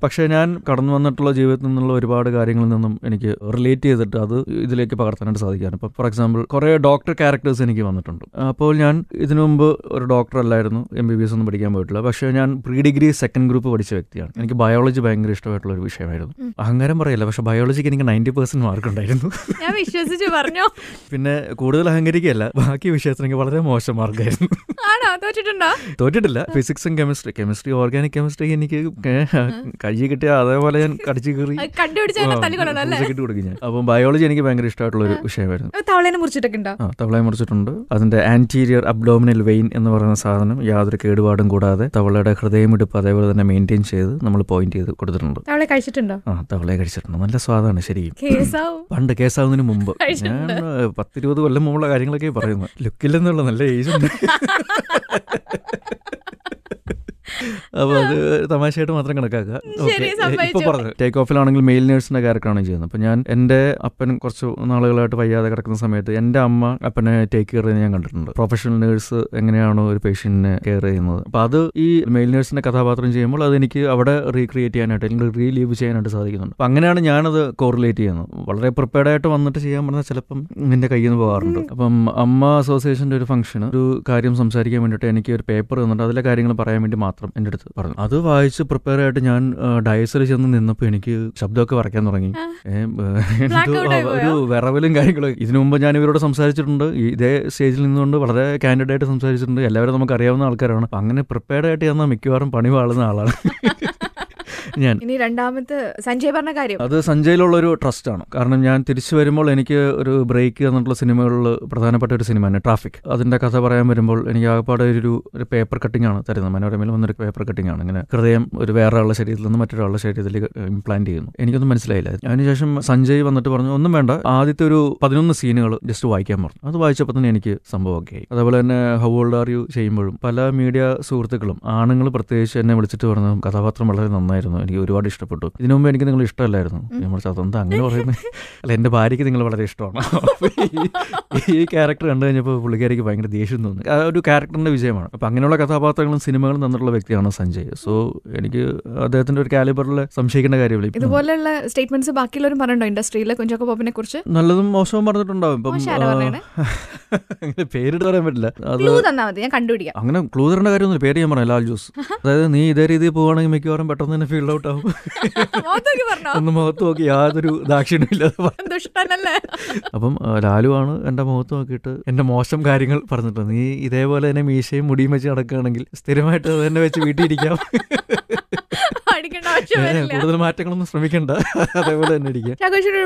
പക്ഷെ ഞാൻ കടന്നു വന്നിട്ടുള്ള ജീവിതത്തിൽ നിന്നുള്ള ഒരുപാട് കാര്യങ്ങളിൽ നിന്നും എനിക്ക് റിലേറ്റ് ചെയ്തിട്ട് അത് ഇതിലേക്ക് പകർത്താനായിട്ട് സാധിക്കാറ്. ഇപ്പൊ ഫോർ എക്സാമ്പിൾ കുറെ ഡോക്ടർ ക്യാരക്ടേഴ്സ് എനിക്ക് വന്നിട്ടുണ്ട്. അപ്പോൾ ഞാൻ ഇതിനു മുമ്പ് ഒരു ഡോക്ടർ അല്ലായിരുന്നു, MBBS ഒന്നും പഠിക്കാൻ പോയിട്ടില്ല. പക്ഷെ ഞാൻ പ്രീ ഡിഗ്രി 2nd ഗ്രൂപ്പ് പഠിച്ച വ്യക്തിയാണ്. എനിക്ക് ബയോളജി ഭയങ്കര ഇഷ്ടമായിട്ടുള്ള ഒരു വിഷയമായിരുന്നു. അഹങ്കാരം പറയില്ല, പക്ഷെ ബയോളജിക്ക് എനിക്ക് 90% മാർക്ക് ഉണ്ടായിരുന്നു. ഞാൻ വിശ്വസിച്ചു പറഞ്ഞു. പിന്നെ കൂടുതൽ അഹങ്കരിക്കല്ല, ബാക്കി വിഷയത്തിന് എനിക്ക് വളരെ മോശം മാർക്കായിരുന്നു. തോറ്റിട്ടില്ല. ഫിസിക്സും കെമിസ്ട്രി ഓർഗാനിക് കെമിസ്ട്രി എനിക്ക് കൈ കിട്ടിയ അതേപോലെ ഞാൻ കടിച്ചു കയറി കൊടുക്കും ഞാൻ. അപ്പം ബയോളജി എനിക്ക് ഭയങ്കര ഇഷ്ടമായിട്ടുള്ള ഒരു വിഷയമായിരുന്നു. തവളയെ മുറിച്ചിട്ടുണ്ട്. അതിന്റെ ആന്റീരിയർ അബ്ഡോമിനൽ വെയിൻ എന്ന് പറയുന്ന സാധനം യാതൊരു കേടുപാടും കൂടാതെ തവളയുടെ ഹൃദയമിടിപ്പ് അതേപോലെ തന്നെ മെയിൻറ്റെയിൻ ചെയ്ത് നമ്മൾ പോയിന്റ് ചെയ്ത് കൊടുത്തിട്ടുണ്ട്. തവളയെ കഴിച്ചിട്ടുണ്ട്. നല്ല സ്വാദാണ് ശരിക്കും. പണ്ട് കേസാവുന്നതിന് മുമ്പ്, ഞാൻ 10-20 കൊല്ലം മുമ്പുള്ള കാര്യങ്ങളൊക്കെ പറയുന്നു. ലുക്കില്ലെന്നുള്ള നല്ല ഏജ് ഉണ്ട്. അപ്പോൾ അത് തമാശയായിട്ട് മാത്രം കണക്കാക്കുക. ഇപ്പൊ പറഞ്ഞു ടേക്ക് ഓഫിലാണെങ്കിൽ മെയിൽ നേഴ്സിന്റെ ക്യാരക്ടറാണ് ചെയ്യുന്നത്. അപ്പൊ ഞാൻ എന്റെ അപ്പൻ കുറച്ച് നാളുകളായിട്ട് വയ്യാതെ കിടക്കുന്ന സമയത്ത് എന്റെ അമ്മ അപ്പനെ ടേക്ക് കെയർ ചെയ്യുന്നത് ഞാൻ കണ്ടിട്ടുണ്ട്. പ്രൊഫഷണൽ നേഴ്സ് എങ്ങനെയാണോ ഒരു പേഷ്യന്റിനെ കെയർ ചെയ്യുന്നത്, അപ്പൊ അത് ഈ മെയിൽ നേഴ്സിന്റെ കഥാപാത്രം ചെയ്യുമ്പോൾ അതെനിക്ക് അവിടെ റീക്രിയേറ്റ് ചെയ്യാനായിട്ട് അല്ലെങ്കിൽ റീലീവ് ചെയ്യാനായിട്ട് സാധിക്കുന്നുണ്ട്. അപ്പൊ അങ്ങനെയാണ് ഞാനത് കോറിലേറ്റ് ചെയ്യുന്നത്. വളരെ പ്രിപ്പയർഡ് ആയിട്ട് വന്നിട്ട് ചെയ്യാൻ പറഞ്ഞാൽ ചിലപ്പം എന്റെ കയ്യിൽ നിന്ന് പോകാറുണ്ട്. അപ്പം അമ്മ അസോസിയേഷന്റെ ഒരു ഫംഗ്ഷന് ഒരു കാര്യം സംസാരിക്കാൻ വേണ്ടിയിട്ട് എനിക്ക് ഒരു പേപ്പർ തന്നിട്ട് അതിലെ കാര്യങ്ങൾ പറയാൻ വേണ്ടി മാത്രം എൻ്റെ അടുത്ത് പറഞ്ഞു. അത് വായിച്ച് പ്രിപ്പയർ ആയിട്ട് ഞാൻ ഡയസിൽ ചെന്ന് നിന്നപ്പോൾ എനിക്ക് ശബ്ദമൊക്കെ വരയ്ക്കാൻ തുടങ്ങി. ഒരു വിറവലും കാര്യങ്ങളും. ഇതിനു മുമ്പ് ഞാൻ ഇവരോട് സംസാരിച്ചിട്ടുണ്ട്, ഇതേ സ്റ്റേജിൽ നിന്നുകൊണ്ട് വളരെ കാൻഡിഡ് ആയിട്ട് സംസാരിച്ചിട്ടുണ്ട്. എല്ലാവരും നമുക്ക് അറിയാവുന്ന ആൾക്കാരാണ്. അങ്ങനെ പ്രിപ്പയർഡ് ആയിട്ട് ചെന്നാൽ മിക്കവാറും പണി വാളുന്ന ആളാണ്. ഞാൻ. ഇനി രണ്ടാമത്തെ സഞ്ജയ് പറഞ്ഞ കാര്യം, അത് സഞ്ജയിലുള്ള ഒരു ട്രസ്റ്റ് ആണ്. കാരണം ഞാൻ തിരിച്ചു വരുമ്പോൾ എനിക്ക് ഒരു ബ്രേക്ക് എന്നുള്ള സിനിമകളിൽ പ്രധാനപ്പെട്ട ഒരു സിനിമയാണ് ട്രാഫിക്. അതിന്റെ കഥ പറയാൻ വരുമ്പോൾ എനിക്ക് ആകപ്പാടെ ഒരു പേപ്പർ കട്ടിംഗ് ആണ് തരുന്നത്. മനോരമയിൽ വന്നൊരു പേപ്പർ കട്ടിംഗ് ആണ്. ഇങ്ങനെ ഹൃദയം ഒരു വേറെ ആളുടെ ശരീരത്തിൽ നിന്ന് മറ്റൊരാളുടെ ശരീരത്തിൽ ഇംപ്ലാന്റ് ചെയ്യുന്നു. എനിക്കൊന്നും മനസ്സിലായില്ല. അതിനുശേഷം സഞ്ജയ് വന്നിട്ട് പറഞ്ഞു, ഒന്നും വേണ്ട, ആദ്യത്തെ ഒരു 11 സീനുകൾ ജസ്റ്റ് വായിക്കാൻ പറഞ്ഞു. അത് വായിച്ചപ്പോൾ തന്നെ എനിക്ക് സംഭവമൊക്കെ ആയി. അതേപോലെ തന്നെ ഹൗ ഓൾഡ് ആർ യു ചെയ്യുമ്പോഴും പല മീഡിയ സുഹൃത്തുക്കളും ആണുങ്ങൾ പ്രത്യേകിച്ച് എന്നെ വിളിച്ചിട്ട് പറഞ്ഞു, കഥാപാത്രം വളരെ നന്നായിരുന്നു, എനിക്ക് ഒരുപാട് ഇഷ്ടപ്പെട്ടു. ഇതിനു മുമ്പ് എനിക്ക് നിങ്ങൾ ഇഷ്ടമല്ലായിരുന്നു. നമ്മൾ അതെന്താ അങ്ങനെ പറയുന്നത്? അല്ല, എൻ്റെ ഭാര്യയ്ക്ക് നിങ്ങൾ വളരെ ഇഷ്ടമാണ്. ഈ ക്യാരക്ടർ കണ്ടു കഴിഞ്ഞപ്പോൾ പുള്ളിക്കാരിക്ക് ഭയങ്കര ദേഷ്യം തോന്നി. ആ ഒരു ക്യാരക്ടറിന്റെ വിജയമാണ്. അപ്പം അങ്ങനെയുള്ള കഥാപാത്രങ്ങളും സിനിമകളും തന്നിട്ടുള്ള വ്യക്തിയാണ് സഞ്ജയ്. സോ എനിക്ക് അദ്ദേഹത്തിന്റെ ഒരു കാലിബറിൽ സംശയിക്കേണ്ട കാര്യമില്ല. ഇതുപോലെയുള്ള സ്റ്റേറ്റ്മെന്റ്സ് ബാക്കിയുള്ളവരും പറഞ്ഞിട്ടുണ്ടോ ഇൻഡസ്ട്രിയിലെ കുഞ്ചാക്കോ ബോബനെ കുറിച്ച്? നല്ലതും മോശവും പറഞ്ഞിട്ടുണ്ടാവും. ഇപ്പം അങ്ങനെ പേരിട്ട് പറയാൻ പറ്റില്ല. ഞാൻ കണ്ടുപിടിക്കാം. അങ്ങനെ ക്ലൂ തരേണ്ട കാര്യമൊന്നുമില്ല. പേര് ഞാൻ പറയാം, ലാൽ ജോസ്. അതായത് നീ ഇതേ രീതിയിൽ പോവുകയാണെങ്കിൽ മിക്കവാറും പെട്ടെന്ന് തന്നെ ഫീൽഡ് ഔട്ട് ആവും. ഒന്ന് മുഖത്ത് നോക്കി യാതൊരു ദാക്ഷിണ്യം ഇല്ലാതെ. അപ്പം ലാലു ആണ് എന്റെ മുഖത്ത് നോക്കിയിട്ട് എന്റെ മോശം കാര്യങ്ങൾ പറഞ്ഞിട്ടുണ്ട്. നീ ഇതേപോലെ തന്നെ മീശയും മുടിയും വെച്ച് നടക്കുകയാണെങ്കിൽ സ്ഥിരമായിട്ട് അത് തന്നെ വെച്ച് വീട്ടിലിരിക്കാം, കൂടുതൽ മാറ്റങ്ങളൊന്നും ശ്രമിക്കണ്ട, അതേപോലെ തന്നെ ഇരിക്കാം.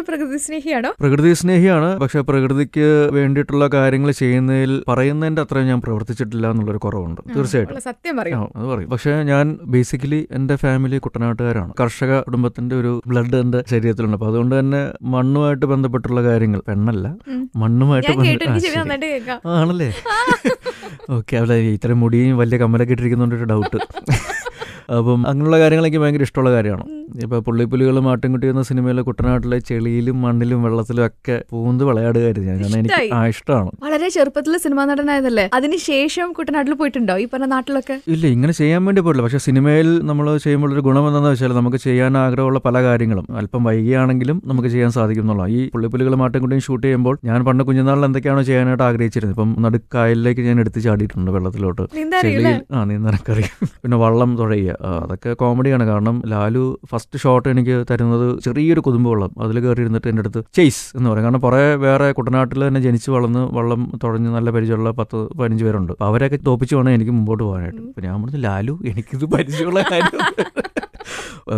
പ്രകൃതി സ്നേഹിയാണോ? പ്രകൃതി സ്നേഹിയാണ്. പക്ഷെ പ്രകൃതിക്ക് വേണ്ടിയിട്ടുള്ള കാര്യങ്ങൾ ചെയ്യുന്നതിൽ പറയുന്നതിന്റെ അത്രയും ഞാൻ പ്രവർത്തിച്ചിട്ടില്ല എന്നുള്ളൊരു കുറവുണ്ട്. തീർച്ചയായിട്ടും സത്യം അത് പറയും. പക്ഷെ ഞാൻ ബേസിക്കലി എന്റെ ഫാമിലി കുട്ടനാട്ടുകാരാണ്. കർഷക കുടുംബത്തിന്റെ ഒരു ബ്ലഡ് എന്റെ ശരീരത്തിലുണ്ട്. അപ്പൊ അതുകൊണ്ട് തന്നെ മണ്ണുമായിട്ട് ബന്ധപ്പെട്ടുള്ള കാര്യങ്ങൾ, പെണ്ണല്ല മണ്ണുമായിട്ട് ആണല്ലേ? ഓക്കെ. അവിടെ ഇത്രയും മുടിയും വലിയ കമ്മലൊക്കെ ഇട്ടിരിക്കുന്നോണ്ടൊരു ഡൗട്ട്. അപ്പം അങ്ങനെയുള്ള കാര്യങ്ങൾ എനിക്ക് ഭയങ്കര ഇഷ്ടമുള്ള കാര്യമാണ്. ഇപ്പൊ പുള്ളിപ്പുലികളും ആട്ടിൻകുട്ടി എന്ന സിനിമയിലെ കുട്ടനാട്ടിലെ ചെളിയിലും മണ്ണിലും വെള്ളത്തിലും ഒക്കെ പൂന്ത് വിളയാടുകയായിരുന്നു ഞാൻ. കാരണം എനിക്ക് ഇഷ്ടമാണ്. വളരെ ചെറുപ്പത്തിൽ സിനിമാ നടനായതല്ലേ, അതിനുശേഷം കുട്ടനാട്ടിൽ പോയിട്ടുണ്ടോ ഈ പറഞ്ഞ നാട്ടിലൊക്കെ? ഇല്ല, ഇങ്ങനെ ചെയ്യാൻ വേണ്ടി പോയിട്ടില്ല. പക്ഷെ സിനിമയിൽ നമ്മൾ ചെയ്യുമ്പോൾ ഒരു ഗുണം എന്താണെന്ന് വെച്ചാൽ നമുക്ക് ചെയ്യാൻ ആഗ്രഹമുള്ള പല കാര്യങ്ങളും അല്പം വൈകിയാണെങ്കിലും നമുക്ക് ചെയ്യാൻ സാധിക്കും എന്നുള്ള. ഈ പുള്ളിപ്പുലികളും ആട്ടിൻകുട്ടിയും ഷൂട്ട് ചെയ്യുമ്പോൾ ഞാൻ പണ്ട് കുഞ്ഞുനാളിൽ എന്തൊക്കെയാണോ ചെയ്യാനായിട്ട് ആഗ്രഹിച്ചിരുന്നത്, ഇപ്പം നടുക്കായലിലേക്ക് ഞാൻ എടുത്ത് ചാടിയിട്ടുണ്ട്, വെള്ളത്തിലോട്ട്. ചെളിയിൽ നീന്താനൊക്കെ. പിന്നെ വള്ളം തുഴയുക, അതൊക്കെ കോമഡിയാണ്. കാരണം ലാലു ഫസ്റ്റ് ഷോട്ട് എനിക്ക് തരുന്നത് ചെറിയൊരു കുതുമ്പ് വെള്ളം, അതിൽ കയറി ഇരുന്നിട്ട് എൻ്റെ അടുത്ത് ചേസ് എന്ന് പറയും. കാരണം കുറേ വേറെ കുട്ടനാട്ടിൽ തന്നെ ജനിച്ച് വളർന്ന് വള്ളം തുഴഞ്ഞ് നല്ല പരിചയമുള്ള 10-15 പേരുണ്ട്. അപ്പോൾ അവരെയൊക്കെ തോപ്പിച്ച് വേണം എനിക്ക് മുമ്പോട്ട് പോകാനായിട്ട്. അപ്പോൾ ഞാൻ പറഞ്ഞു, ലാലു എനിക്കിത് പരിചയമുള്ള കാര്യം.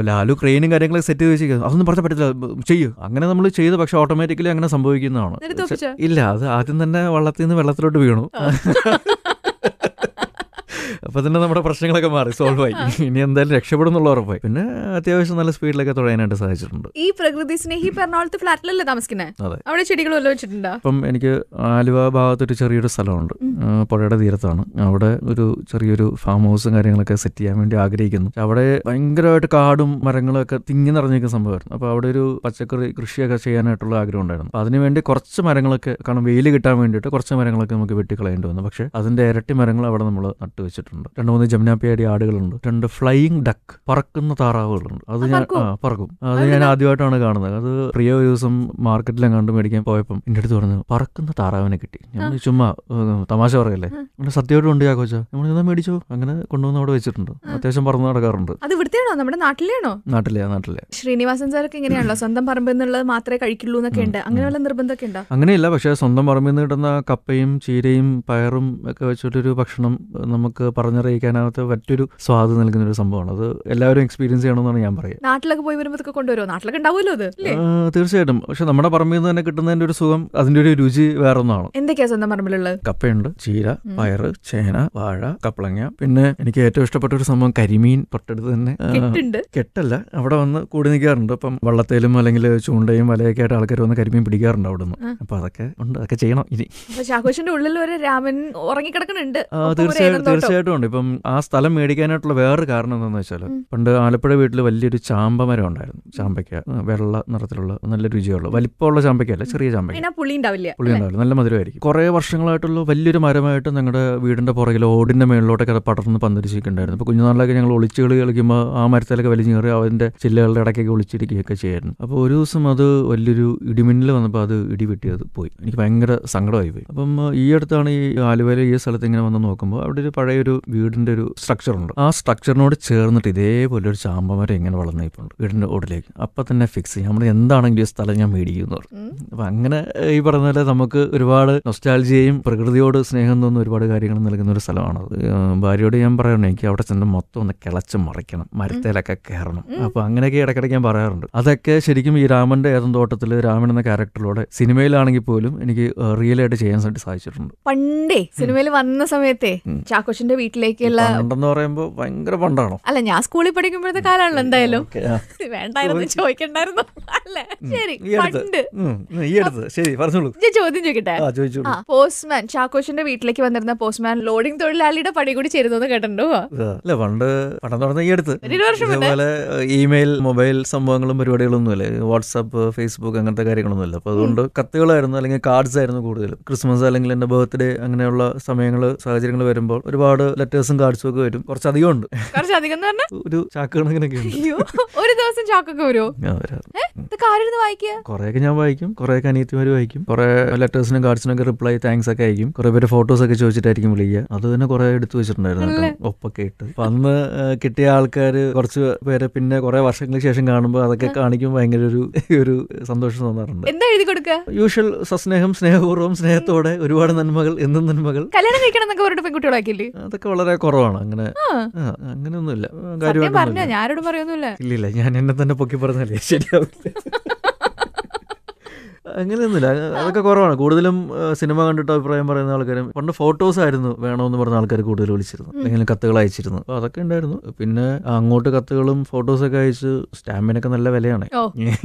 ലാലു ക്രെയിനും കാര്യങ്ങളൊക്കെ സെറ്റ് ചെയ്ത് വെച്ചിരിക്കുന്നത്, അതൊന്നും പറഞ്ഞാൽ പറ്റില്ല, ചെയ്യൂ. അങ്ങനെ നമ്മൾ ചെയ്ത്, പക്ഷെ ഓട്ടോമാറ്റിക്കലി അങ്ങനെ സംഭവിക്കുന്നതാണ്. ഇല്ല, അത് ആദ്യം തന്നെ വള്ളത്തിൽ നിന്ന് വെള്ളത്തിലോട്ട് വീണു. അപ്പൊ തന്നെ നമ്മുടെ പ്രശ്നങ്ങളൊക്കെ മാറി, സോൾവ് ആയി. ഇനി എന്തായാലും രക്ഷപ്പെടുന്നുള്ള ഉറപ്പായി. പിന്നെ അത്യാവശ്യം നല്ല സ്പീഡിലൊക്കെ തുഴയാനായിട്ട് സാധിച്ചിട്ടുണ്ട്. ഈ പ്രകൃതി സ്നേഹി എറണാകുളത്ത് ഫ്ലാറ്റിലല്ലേ താമസിക്കുന്നത്? അതെ. അവിടെ ചെടികൾ വല്ലതും വെച്ചിട്ടുണ്ടോ? അപ്പം എനിക്ക് ആലുവ ഭാഗത്തൊരു ചെറിയൊരു സ്ഥലമുണ്ട്, പുഴയുടെ തീരത്താണ്. അവിടെ ഒരു ചെറിയൊരു ഫാം ഹൗസും കാര്യങ്ങളൊക്കെ സെറ്റ് ചെയ്യാൻ വേണ്ടി ആഗ്രഹിക്കുന്നു. അവിടെ ഭയങ്കരമായിട്ട് കാടും മരങ്ങളും ഒക്കെ തിങ്ങി നിറഞ്ഞിരിക്കുന്ന സംഭവമായിരുന്നു. അപ്പോൾ അവിടെ ഒരു പച്ചക്കറി കൃഷിയൊക്കെ ചെയ്യാനായിട്ടുള്ള ആഗ്രഹം ഉണ്ടായിരുന്നു. അപ്പോൾ അതിനുവേണ്ടി കുറച്ച് മരങ്ങളൊക്കെ, കാരണം വെയിൽ കിട്ടാൻ വേണ്ടിയിട്ട് കുറച്ച് മരങ്ങളൊക്കെ നമുക്ക് വെട്ടിക്കളയേണ്ടി വന്നു. പക്ഷേ അതിന്റെ ഇരട്ടി മരങ്ങൾ അവിടെ നമ്മൾ നട്ടു വെച്ചിട്ടുണ്ട്. 2-3 ജമുനാപ്പിയാടി ആടുകളുണ്ട്, 2 ഫ്ലൈയിങ് ഡക്ക്, പറക്കുന്ന താറാവുകളുണ്ട്. അത് ഞാൻ പറക്കും. അത് ഞാൻ ആദ്യമായിട്ടാണ് കാണുന്നത്. അത് പ്രിയ ഒരു ദിവസം മാർക്കറ്റിലും കണ്ട് മേടിക്കാൻ പോയപ്പം എൻ്റെ അടുത്ത് പറഞ്ഞു, പറക്കുന്ന താറാവിനെ കിട്ടി. നമ്മൾ ചുമ്മാ തമാശ പറയല്ലേ, നമ്മുടെ സത്യമായിട്ട് ഉണ്ട് യാക്കോച്ച, നമ്മൾ ഇതാ മേടിച്ചോ. അങ്ങനെ കൊണ്ടുവന്ന് അവിടെ വെച്ചിട്ടുണ്ട്. അത്യാവശ്യം പറന്ന് നടക്കാറുണ്ട്. അത് ഇവിടുത്തെയാണോ, നമ്മുടെ നാട്ടിലെയാണോ? നാട്ടിലെ. ശ്രീനിവാസൻ സാറൊക്കെ ഇങ്ങനെയാണല്ലോ, സ്വന്തം പറമ്പിൽ നിന്നുള്ളത് മാത്രമേ കഴിക്കുള്ളൂ എന്നൊക്കെ ഉണ്ട്. അങ്ങനെയുള്ള നിർബന്ധമൊക്കെ ഉണ്ടോ? അങ്ങനെയില്ല, പക്ഷേ സ്വന്തം പറമ്പിൽ നിന്ന് കിട്ടുന്ന കപ്പയും ചീരയും പയറും ഒക്കെ വെച്ചിട്ടൊരു ഭക്ഷണം നമുക്ക് പറഞ്ഞറിയിക്കാനകത്ത് മറ്റൊരു സ്വാദ് നൽകുന്ന ഒരു സംഭവമാണ്. അത് എല്ലാവരും എക്സ്പീരിയൻസ് ചെയ്യണമെന്നാണ് ഞാൻ പറയുക. നാട്ടിലൊക്കെ പോയി വരുമ്പോൾ കൊണ്ടുവരുമോ? നാട്ടിലൊക്കെ ഉണ്ടാവുമല്ലോ അത്. തീർച്ചയായിട്ടും. പക്ഷെ നമ്മുടെ പറമ്പിൽ നിന്ന് തന്നെ കിട്ടുന്നതിന്റെ ഒരു സുഖം, അതിന്റെ ഒരു രുചി വേറെ ഒന്നാണ്. എന്തൊക്കെയാ സ്വന്തം പറമ്പിലുള്ളത്? കപ്പയുണ്ട്, ചീര, പയറ്, ചേന, വാഴ, കപ്പളങ്ങ. പിന്നെ എനിക്ക് ഏറ്റവും ഇഷ്ടപ്പെട്ട ഒരു സംഭവം കരിമീൻ. തൊട്ടടുത്ത് തന്നെ കെട്ടല്ല, അവിടെ വന്ന് കൂടി നിൽക്കാറുണ്ട്. അപ്പം വള്ളത്തേലും അല്ലെങ്കിൽ ചൂണ്ടയും വലയൊക്കെ ആയിട്ട് ആൾക്കാർ വന്ന് കരിമീൻ പിടിക്കാറുണ്ട് അവിടെ നിന്ന്. അപ്പൊ അതൊക്കെ ഉണ്ട്, അതൊക്കെ ചെയ്യണം ഇനി. ചാക്കോശന്റെ ഉള്ളിൽ ഒരു രാമൻ ഉറങ്ങിക്കിടക്കുന്നുണ്ട്. തീർച്ചയായിട്ടും ഉണ്ട്. ഇപ്പം ആ സ്ഥലം മേടിക്കാനായിട്ടുള്ള വേറൊരു കാരണം എന്താണെന്ന് വെച്ചാൽ, പണ്ട് ആലപ്പുഴ വീട്ടിൽ വലിയൊരു ചാമ്പ മരം ഉണ്ടായിരുന്നു. ചാമ്പയ്ക്ക വെള്ള നിറത്തിലുള്ള നല്ല രുചിയുള്ള വലിപ്പമുള്ള ചാമ്പയ്ക്കല്ല, ചെറിയ ചാമ്പയ്ക്ക. പുളി ഉണ്ടാവില്ല, നല്ല മധുരമായിരിക്കും. കുറെ വർഷങ്ങളായിട്ടുള്ള വലിയൊരു മരമായിട്ട് ഞങ്ങളുടെ വീടിന്റെ പുറകിൽ ഓടിന്റെ മേളിലോട്ടൊക്കെ അത് പടർന്ന് പന്തരിച്ചിട്ടുണ്ടായിരുന്നു. അപ്പോൾ കുഞ്ഞുനാളിലൊക്കെ ഞങ്ങൾ ഒളിച്ചുകളി കളിക്കുമ്പോൾ ആ മരത്തിലൊക്കെ വലിഞ്ഞു കയറി അതിന്റെ ചില്ലകളുടെ ഇടയ്ക്കൊക്കെ ഒളിച്ചിരിക്കുകയൊക്കെ ചെയ്യായിരുന്നു. അപ്പോൾ ഒരു ദിവസം അത് വലിയൊരു ഇടിമിന്നൽ വന്നപ്പോൾ അത് ഇടിവെട്ടിയത് പോയി. എനിക്ക് ഭയങ്കര സങ്കടമായി പോയി. അപ്പം ഈ അടുത്താണ് ഈ ആലുവയിലെ ഈ സ്ഥലത്ത് ഇങ്ങനെ വന്ന് നോക്കുമ്പോൾ അവിടെ ഒരു പഴയൊരു വീടിന്റെ ഒരു സ്ട്രക്ചർ ഉണ്ട്. ആ സ്ട്രക്ചറിനോട് ചേർന്നിട്ട് ഇതേപോലെ ഒരു ചാമ്പമരം ഇങ്ങനെ വളർന്നിട്ടുണ്ട് വീടിന്റെ ഓടിലേക്ക്. അപ്പൊ തന്നെ ഫിക്സ് ചെയ്യും നമ്മൾ എന്താണെങ്കിലും ഈ സ്ഥലം ഞാൻ മേടിക്കുന്നു പറഞ്ഞു. അപ്പൊ അങ്ങനെ ഈ പറഞ്ഞ പോലെ നമുക്ക് ഒരുപാട് നൊസ്റ്റാൾജിയയും പ്രകൃതിയോട് സ്നേഹം തോന്നുന്ന ഒരുപാട് കാര്യങ്ങൾ നൽകുന്ന ഒരു സ്ഥലമാണത്. ഭാര്യയോട് ഞാൻ പറയണം എനിക്ക് അവിടെ ചെന്ന് മൊത്തം ഒന്ന് കിളച്ച് മറിക്കണം, മരത്തേലൊക്കെ കയറണം. അപ്പൊ അങ്ങനെയൊക്കെ ഇടയ്ക്കിടയ്ക്ക് ഞാൻ പറയാറുണ്ട്. അതൊക്കെ ശരിക്കും ഈ രാമന്റെ ഏതും തോട്ടത്തിൽ രാമൻ എന്ന ക്യാരക്ടറിലൂടെ സിനിമയിലാണെങ്കിൽ പോലും എനിക്ക് റിയൽ ആയിട്ട് ചെയ്യാൻ സാധിച്ചിട്ടുണ്ട്. പണ്ടേ സിനിമയിൽ വന്ന സമയത്തെ ചാക്കോച്ചന്റെ വീട്ടിലേക്കുള്ള പണ്ടെന്ന് പറയുമ്പോ ഭയങ്കര പണ്ടാണോ? അല്ല, ഞാൻ സ്കൂളിൽ പഠിക്കുമ്പോഴത്തെ കാലാണല്ലോ. എന്തായാലും വേണ്ടായിരുന്നു, ചോദിക്കണ്ടായിരുന്നു. അല്ലേ? ശരി, പണ്ട് ശരി പറഞ്ഞോളൂ. ഞാൻ ചോദ്യം ചോദിക്കട്ടെ. പോസ്റ്റ്മാൻ ചാക്കോച്ചന്റെ വീട്ടിലേക്ക് വന്നിരുന്ന പോസ്റ്റ്മാൻ ലോഡിംഗ് തൊഴിലാളിയുടെ പണി കൂടി ചേരുന്നു കേട്ടോ? അല്ല, പണ്ടെന്ന് പറഞ്ഞാൽ ഈ അടുത്ത് ഇതേപോലെ ഇമെയിൽ മൊബൈൽ സംഭവങ്ങളും പരിപാടികളൊന്നും അല്ലേ, വാട്സാപ്പ് ഫേസ്ബുക്ക് അങ്ങനത്തെ കാര്യങ്ങളൊന്നും അല്ല. അപ്പൊ അതുകൊണ്ട് കത്തുകളായിരുന്നു അല്ലെങ്കിൽ കാർഡ്സ് ആയിരുന്നു കൂടുതലും. ക്രിസ്മസ് അല്ലെങ്കിൽ എന്റെ ബർത്ത്ഡേ അങ്ങനെയുള്ള സമയങ്ങൾ സാഹചര്യങ്ങൾ വരുമ്പോൾ ഒരുപാട് ലെറ്റേഴ്സും കാർഡ്സും ഒക്കെ വരും. കുറച്ചധികം ഉണ്ട്. ഒരു ചാക്ക് കണക്കിനൊക്കെ ഉണ്ട്. ഒരു ദിവസം ചാക്കൊക്കെ വരുമോ? കുറെയൊക്കെ ഞാൻ വായിക്കും, കുറെയൊക്കെ അനിയത്തിമാര് വായിക്കും. കുറെ ലെറ്റേഴ്സിനും കാർഡ്സിനൊക്കെ റിപ്ലൈ താങ്ക്സ് ഒക്കെ അയക്കും. കുറെ പേര് ഫോട്ടോസ് ഒക്കെ ചോദിച്ചിട്ടായിരിക്കും വിളിക്കുക. അത് തന്നെ കുറെ എടുത്തു വെച്ചിട്ടുണ്ടായിരുന്നു ഒപ്പൊക്കെ ഇട്ട്. അപ്പൊ അന്ന് കിട്ടിയ ആൾക്കാര് കുറച്ച് പേരെ പിന്നെ കുറെ വർഷങ്ങൾക്ക് ശേഷം കാണുമ്പോൾ അതൊക്കെ കാണിക്കുമ്പോൾ ഭയങ്കര ഒരു സന്തോഷം തോന്നാറുണ്ട്. എന്താ എഴുതി കൊടുക്കുക? യൂഷ്വൽ സസ്നേഹം, സ്നേഹപൂർവ്വം, സ്നേഹത്തോടെ, ഒരുപാട് നന്മകൾ, എന്നും നന്മകൾ. കല്യാണം കഴിക്കണം എന്നൊക്കെ പറഞ്ഞിട്ട് പെൺകുട്ടികളാക്കില്ലേ? അതൊക്കെ വളരെ കുറവാണ്. അങ്ങനെയൊന്നുമില്ല. ഞാനോട് പറയൊന്നുമില്ല. ഇല്ല, ഞാൻ എന്നെ തന്നെ പൊക്കി പറഞ്ഞല്ലേ ശരിയാവില്ല. അങ്ങനെയൊന്നുമില്ല, അതൊക്കെ കുറവാണ്. കൂടുതലും സിനിമ കണ്ടിട്ട് അഭിപ്രായം പറയുന്ന ആൾക്കാരും പണ്ട് ഫോട്ടോസ് ആയിരുന്നു വേണമെന്ന് പറഞ്ഞ ആൾക്കാർ കൂടുതൽ വിളിച്ചിരുന്നു, അല്ലെങ്കിൽ കത്തുകൾ അയച്ചിരുന്നു. അപ്പൊ അതൊക്കെ ഉണ്ടായിരുന്നു. പിന്നെ അങ്ങോട്ട് കത്തുകളും ഫോട്ടോസൊക്കെ അയച്ച് സ്റ്റാമ്പിനൊക്കെ നല്ല വിലയാണ്.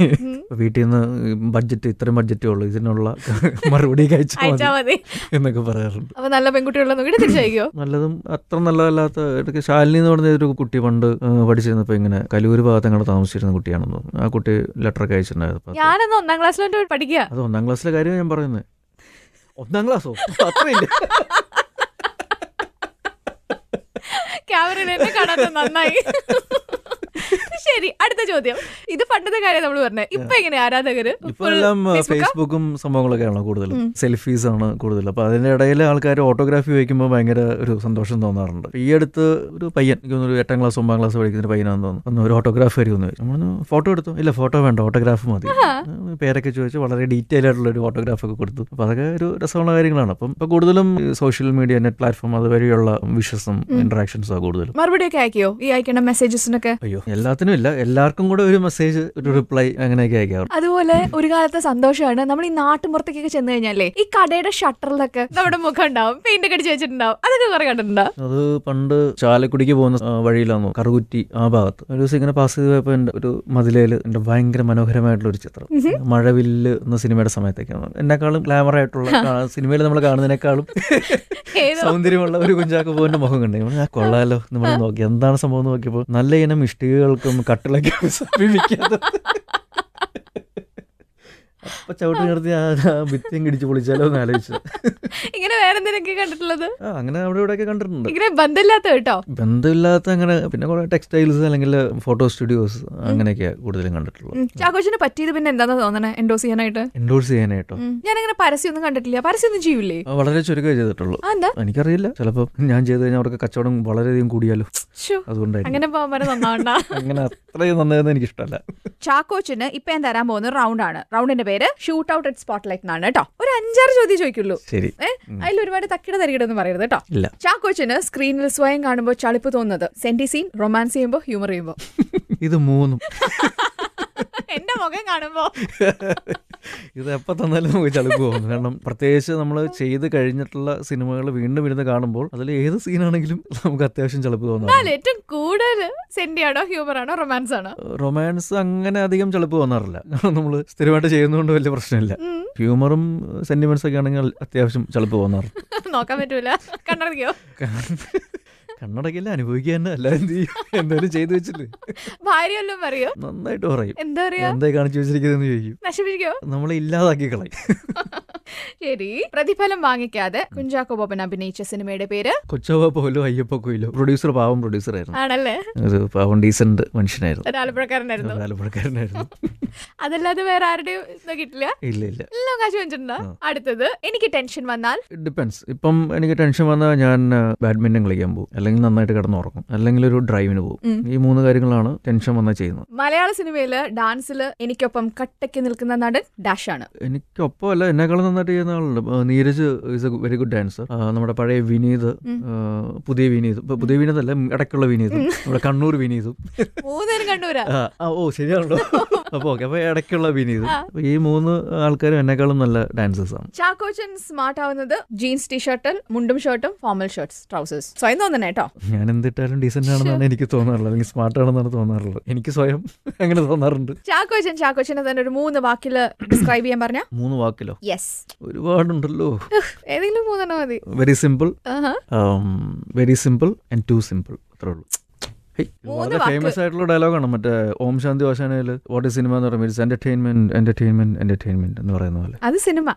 വീട്ടിൽ നിന്ന് ബഡ്ജറ്റ് ഇത്രയും ബഡ്ജറ്റേ ഉള്ളൂ, ഇതിനുള്ള മറുപടി അയച്ചാൽ മതി എന്നൊക്കെ പറയാറുണ്ട്. നല്ല പെൺകുട്ടികളോ? നല്ലതും അത്ര നല്ലതല്ലാത്ത ഇടയ്ക്ക് ശാലിനി എന്ന് പറഞ്ഞ ഒരു കുട്ടി പണ്ട് പഠിച്ചിരുന്നപ്പോ ഇങ്ങനെ കലൂര് ഭാഗത്ത് അങ്ങോട്ട് താമസിച്ചിരുന്ന കുട്ടിയാണെന്ന് തോന്നുന്നു. ആ കുട്ടി ലെറ്ററൊക്കെ അയച്ചിട്ടുണ്ടായിരുന്നു. ഞാനൊന്ന് 1ാം ക്ലാസ്സിലോട്ട് പഠിക്കുക. അത് 1ാം ക്ലാസ്സിലെ കാര്യം ഞാൻ പറയുന്നത്. 1ാം ക്ലാസ്സോ? അത്രയില്ല. ക്യാമറയിൽ എന്നെ കാണാത്ത നന്നായി. ശരി, അടുത്ത ചോദ്യം. ഇത് പണ്ടത്തെ കാര്യം നമ്മൾ പറഞ്ഞത്. ഇപ്പൊ എങ്ങനെ ആരാധകര്? ഇപ്പൊ എല്ലാം ഫേസ്ബുക്കും സംഭവങ്ങളൊക്കെയാണോ കൂടുതലും, സെൽഫീസ് ആണ് കൂടുതൽ. അപ്പൊ അതിന്റെ ഇടയിൽ ആൾക്കാർ ഓട്ടോഗ്രാഫി വയ്ക്കുമ്പോൾ ഭയങ്കര ഒരു സന്തോഷം തോന്നാറുണ്ട്. ഈ അടുത്ത് ഒരു പയ്യൻ, എനിക്കൊന്നൊരു 8ാം ക്ലാസ് 9ാം ക്ലാസ് പഠിക്കുന്ന പയ്യനാണെന്ന് തോന്നുന്നു, ഒരു ഓട്ടോഗ്രാഫ് വരും. നമ്മളൊന്ന് ഫോട്ടോ എടുത്തു. ഇല്ല, ഫോട്ടോ വേണ്ട, ഓട്ടോഗ്രാഫ് മതി. പേരൊക്കെ ചോദിച്ച് വളരെ ഡീറ്റെയിൽ ആയിട്ടുള്ള ഒരു ഓട്ടോഗ്രാഫ് ഒക്കെ കൊടുത്തു. അപ്പൊ അതൊക്കെ ഒരു രസമുള്ള കാര്യങ്ങളാണ്. അപ്പം ഇപ്പൊ കൂടുതലും സോഷ്യൽ മീഡിയ, നെറ്റ് പ്ലാറ്റ്ഫോം അതുവരെയുള്ള വിഷസും ഇന്ററാക്ഷൻസും കൂടുതലും. മറുപടിയൊക്കെ അയക്കോ ഈ അയക്കണ മെസ്സേജസിനൊക്കെ? അയ്യോ, എല്ലാത്തിനും ഇല്ല, എല്ലാവർക്കും കൂടെ ഒരു മെസ്സേജ്, ഒരു റിപ്ലൈ അങ്ങനെയൊക്കെ അയക്കാം. അതുപോലെ ഒരു കാലത്തെ സന്തോഷമാണ് നമ്മൾ ഈ നാട്ടുമ്പുറത്തേക്കൊക്കെ ചെന്ന് കഴിഞ്ഞാലേ ഈ കടയുടെ ഷട്ടറിലൊക്കെ നമ്മുടെ മുഖം ഉണ്ടാവും, പെയിന്റ് ഒക്കെ അടിച്ച് വെച്ചിട്ടുണ്ടാവും. അതൊക്കെ കുറെ കണ്ടിട്ടുണ്ടോ? അത് പണ്ട് ചാലക്കുടിക്ക് പോകുന്ന വഴിയിലാണോ, കറുകുറ്റി ആ ഭാഗത്ത് ഒരു ദിവസം ഇങ്ങനെ പാസ് ചെയ്ത് പോയപ്പോ എന്റെ ഒരു മതിലേല് എന്റെ ഭയങ്കര മനോഹരമായിട്ടുള്ള ഒരു ചിത്രം, മഴവില്ല് എന്ന സിനിമയുടെ സമയത്തേക്കാണ്. എന്നെക്കാളും ഗ്ലാമർ ആയിട്ടുള്ള സിനിമയിൽ നമ്മൾ കാണുന്നതിനേക്കാളും സൗന്ദര്യമുള്ള ഒരു കുഞ്ചാക്കോ ബോബന്റെ മുഖം കണ്ടു. ഞാൻ കൊള്ളാലോ, നമ്മൾ നോക്കി എന്താണ് സംഭവം നോക്കിയപ്പോൾ നല്ല ഇനം ഇഷ്ടികകൾക്കും കട്ടിളൊക്കെ സമീപിക്കാതെ അപ്പൊ ചവിട്ടി നിർത്തി ഭിത്തിയും കിടിച്ച് പൊളിച്ചാലോ എന്ന് ആലോചിച്ചു. ഇങ്ങനെ വേറെ എന്തെങ്കിലുമൊക്കെ കണ്ടിട്ടുള്ളത്? അങ്ങനെ അവിടെ ഇവിടെയൊക്കെ കണ്ടിട്ടുണ്ട്. ഇങ്ങനെ ബന്ധമില്ലാത്ത കേട്ടോ, ബന്ധമില്ലാത്ത അങ്ങനെ. പിന്നെ കുറെ ടെക്സ്റ്റൈൽസ് അല്ലെങ്കിൽ ഫോട്ടോ സ്റ്റുഡിയോസ് അങ്ങനെയൊക്കെയാ കൂടുതലും കണ്ടിട്ടുള്ളത്. ചാക്കോച്ചിന് പറ്റിയത് പിന്നെ എന്താണെന്ന് തോന്നണേ എൻഡോസ് ചെയ്യാനായിട്ടോ? ഞാനങ്ങനെ പരസ്യമൊന്നും കണ്ടിട്ടില്ല. പരസ്യമൊന്നും ചെയ്യൂലേ? വളരെ ചുരുക്കമേ ചെയ്തിട്ടുള്ളൂ. എനിക്കറിയില്ല, ചിലപ്പോൾ ഞാൻ ചെയ്ത് കഴിഞ്ഞാൽ അവർക്ക് കച്ചവടം വളരെയധികം കൂടിയാലോ, അതുകൊണ്ടായിരിക്കും. അങ്ങനെ അത്രയും നന്നായെന്ന് എനിക്ക് ഇഷ്ടമല്ല. ചാക്കോച്ചിന് ഇപ്പൊ ഞാൻ തരാൻ പോകുന്ന റൗണ്ടാണ്. റൗണ്ടിന്റെ പേര് ഷൂട്ട് ഔട്ട് അറ്റ് സ്പോട്ട്ലൈറ്റ് എന്നാണ് കേട്ടോ. ഒരു 5-6 ചോദ്യം ചോദിക്കുള്ളൂ. അതിൽ ഒരുപാട് തക്കിട തരികിടൊന്നും പറയരുത് കേട്ടോ. ചാക്കോച്ചിന് സ്ക്രീനിൽ സ്വയം കാണുമ്പോൾ ചളിപ്പ് തോന്നുന്നത് സെന്റി സീൻ, റൊമാൻസ് ചെയ്യുമ്പോ, ഹ്യൂമർ ചെയ്യുമ്പോ? ഇത് മൂന്നും. എന്റെ മുഖം കാണുമ്പോ ഇത് എപ്പോ തന്നാലും നമുക്ക് ചളിപ്പ് പോകുന്നു. കാരണം പ്രത്യേകിച്ച് നമ്മൾ ചെയ്ത് കഴിഞ്ഞിട്ടുള്ള സിനിമകൾ വീണ്ടും ഇരുന്ന് കാണുമ്പോൾ അതിൽ ഏത് സീനാണെങ്കിലും നമുക്ക് അത്യാവശ്യം ചളിപ്പ് തോന്നാറുണ്ട്. ഏറ്റവും കൂടുതൽ സെന്റി ആണോ, ഹ്യൂമർ ആണോ, റൊമാൻസ് ആണോ? റൊമാൻസ് അങ്ങനെ അധികം ചളിപ്പ് തോന്നാറില്ല, കാരണം നമ്മൾ സ്ഥിരമായിട്ട് ചെയ്യുന്നതുകൊണ്ട് വലിയ പ്രശ്നമില്ല. ഹ്യൂമറും സെന്റിമെന്റ്സ് ഒക്കെ ആണെങ്കിൽ അത്യാവശ്യം ചളിപ്പ് തോന്നാറുണ്ട്. നോക്കാൻ പറ്റൂല, കണ്ണടയ്ക്കോ? കണ്ണടക്കില്ല, അനുഭവിക്കുക തന്നെ, അല്ല എന്ത് ചെയ്യും, എന്തായാലും ചെയ്തു വെച്ചില്ലേ. ഭാര്യ വല്ലതും പറയോ? നന്നായിട്ട് പറയും. എന്താ പറയാ? എന്തായി കാണിച്ചു വെച്ചിരിക്കുന്നതെന്ന് ചോദിക്കും. നശിപ്പിക്കോ? നമ്മളെ ഇല്ലാതാക്കി കളയും. ശരി, പ്രതിഫലം വാങ്ങിക്കാതെ കുഞ്ചാക്കോ ബോബൻ അഭിനയിച്ച സിനിമയുടെ പേര്? കൊച്ചവ പോലോ അയ്യപ്പ കോയിലോ. പ്രൊഡ്യൂസർ പാവം പ്രൊഡ്യൂസർ ആയിരുന്നു. ആണല്ലേ? ഒരു പാവം ഡീസന്റ് മനുഷ്യനായിരുന്നു. ഒരാലപ്പുഴക്കാരനായിരുന്നു. ആലപ്പുഴക്കാരനായിരുന്നു. അതല്ലാതെ വേറെ ആരുടെയും കിട്ടില്ല? ഇല്ല ഇല്ല, എല്ലാം കാശ് വെച്ചിട്ടുണ്ടോ? അടുത്തത്, എനിക്ക് ടെൻഷൻ വന്നാൽ? ഡിപ്പെൻസ്. ഇപ്പം എനിക്ക് ടെൻഷൻ വന്നാൽ ഞാൻ ബാഡ്മിന്റൺ കളിക്കാൻ പോകും, അല്ലെങ്കിൽ നന്നായിട്ട് കിടന്നുറങ്ങും, അല്ലെങ്കിൽ ഒരു ഡ്രൈവിന് പോകും. ഈ 3 കാര്യങ്ങളാണ് ടെൻഷൻ വന്നാൽ ചെയ്യുന്നത്. മലയാള സിനിമയില് ഡാൻസില് എനിക്കൊപ്പം കട്ടയ്ക്ക് നിൽക്കുന്ന നടൻ ഡാഷ് ആണ്. എനിക്കൊപ്പം അല്ല, എന്നെക്കാളും നന്നായിട്ട് ചെയ്യുന്ന ആളുണ്ട്. Neeraj is A very good dancer. നമ്മുടെ പഴയ വിനീത്, പുതിയ വിനീത്, പുതിയ വിനീത് അല്ല, ഇടയ്ക്കുള്ള വിനീത്, നമ്മുടെ കണ്ണൂർ വിനീതും. 3 കണ്ണൂരാ? ഓ ശരിയാണല്ലോ. അപ്പൊ ഓക്കെ, അപ്പൊ ഇടയ്ക്കുള്ള വിനീത്. ഈ 3 ആൾക്കാരും എന്നെക്കാളും നല്ല ഡാൻസേഴ്സ് ആണ്. ചാക്കോച്ചൻ സ്മാർട്ട് ആവുന്നത് ജീൻസ് ടീഷർട്ടിൽ, മുണ്ടും ഷർട്ടും, ഫോർമൽ ഷർട്ട്സ്, ട്രൗസേഴ്സ്. സ്വയം തോന്നണേ കേട്ടോ. ഞാൻ എന്തിട്ടാലും ഡീസന്റ് ആണെന്നാണ് എനിക്ക് തോന്നാറുള്ളത്, അല്ലെങ്കിൽ സ്മാർട്ട് ആണെന്നാണ് തോന്നാറുള്ളത്. എനിക്ക് സ്വയം അങ്ങനെ തോന്നാറുണ്ട്. ചാക്കോച്ചനെ തന്നെ ഒരു 3 വാക്കിൽ ഡിസ്ക്രൈബ് ചെയ്യാൻ പറഞ്ഞ? 3 വാക്കിലോ? യെസ്. ഒരുപാടുണ്ടല്ലോ. ഏതെങ്കിലും 3 മതി. Very simple, very simple and too simple. അത്രേ ഉള്ളൂ. വളരെ ഫേമസ് ആയിട്ടുള്ള ഡയലോഗാണ് മറ്റേ ഓം ശാന്തി ഓശാനയില് വാട്ട് ഈസ് സിനിമ എന്ന് പറയുമ്പോൾ ഇറ്റ്സ് എന്റർടൈൻമെന്റ് എന്റർടൈൻമെന്റ് എന്റർടൈൻമെന്റ് എന്ന് പറയുന്ന പോലെ. അത് സിനിമ,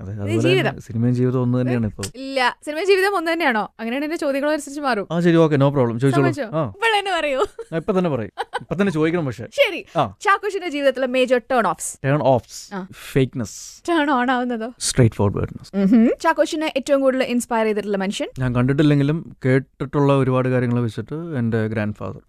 സിനിമയും ജീവിതം ഒന്ന് തന്നെയാണ്. ഇപ്പൊ ഇല്ല, സിനിമയും ജീവിതം ഒന്ന് തന്നെയാണോ? അങ്ങനെയാണ് എന്റെ ചോദ്യങ്ങൾ അനുസരിച്ച് മാറും. ശരി, ഓക്കെ, നോ പ്രോബ്ലം, ചോദിച്ചോളൂ. പറയൂ. ഇപ്പൊ തന്നെ പറയും, ഇപ്പൊ തന്നെ ചോദിക്കണം. പക്ഷേ ശരി, ചാക്കോച്ചന്റെ ജീവിതത്തിലെ major turn offs? Fakeness. Turn on ആവുന്നതോ? Straightforwardness. ചാക്കോച്ചനെ ഏറ്റവും കൂടുതൽ ഇൻസ്പയർ ചെയ്തിട്ടുള്ള മനുഷ്യൻ? ഞാൻ കണ്ടിട്ടില്ലെങ്കിലും കേട്ടിട്ടുള്ള ഒരുപാട് കാര്യങ്ങൾ വെച്ചിട്ട് എന്റെ ഗ്രാൻഡ് ഫാദർ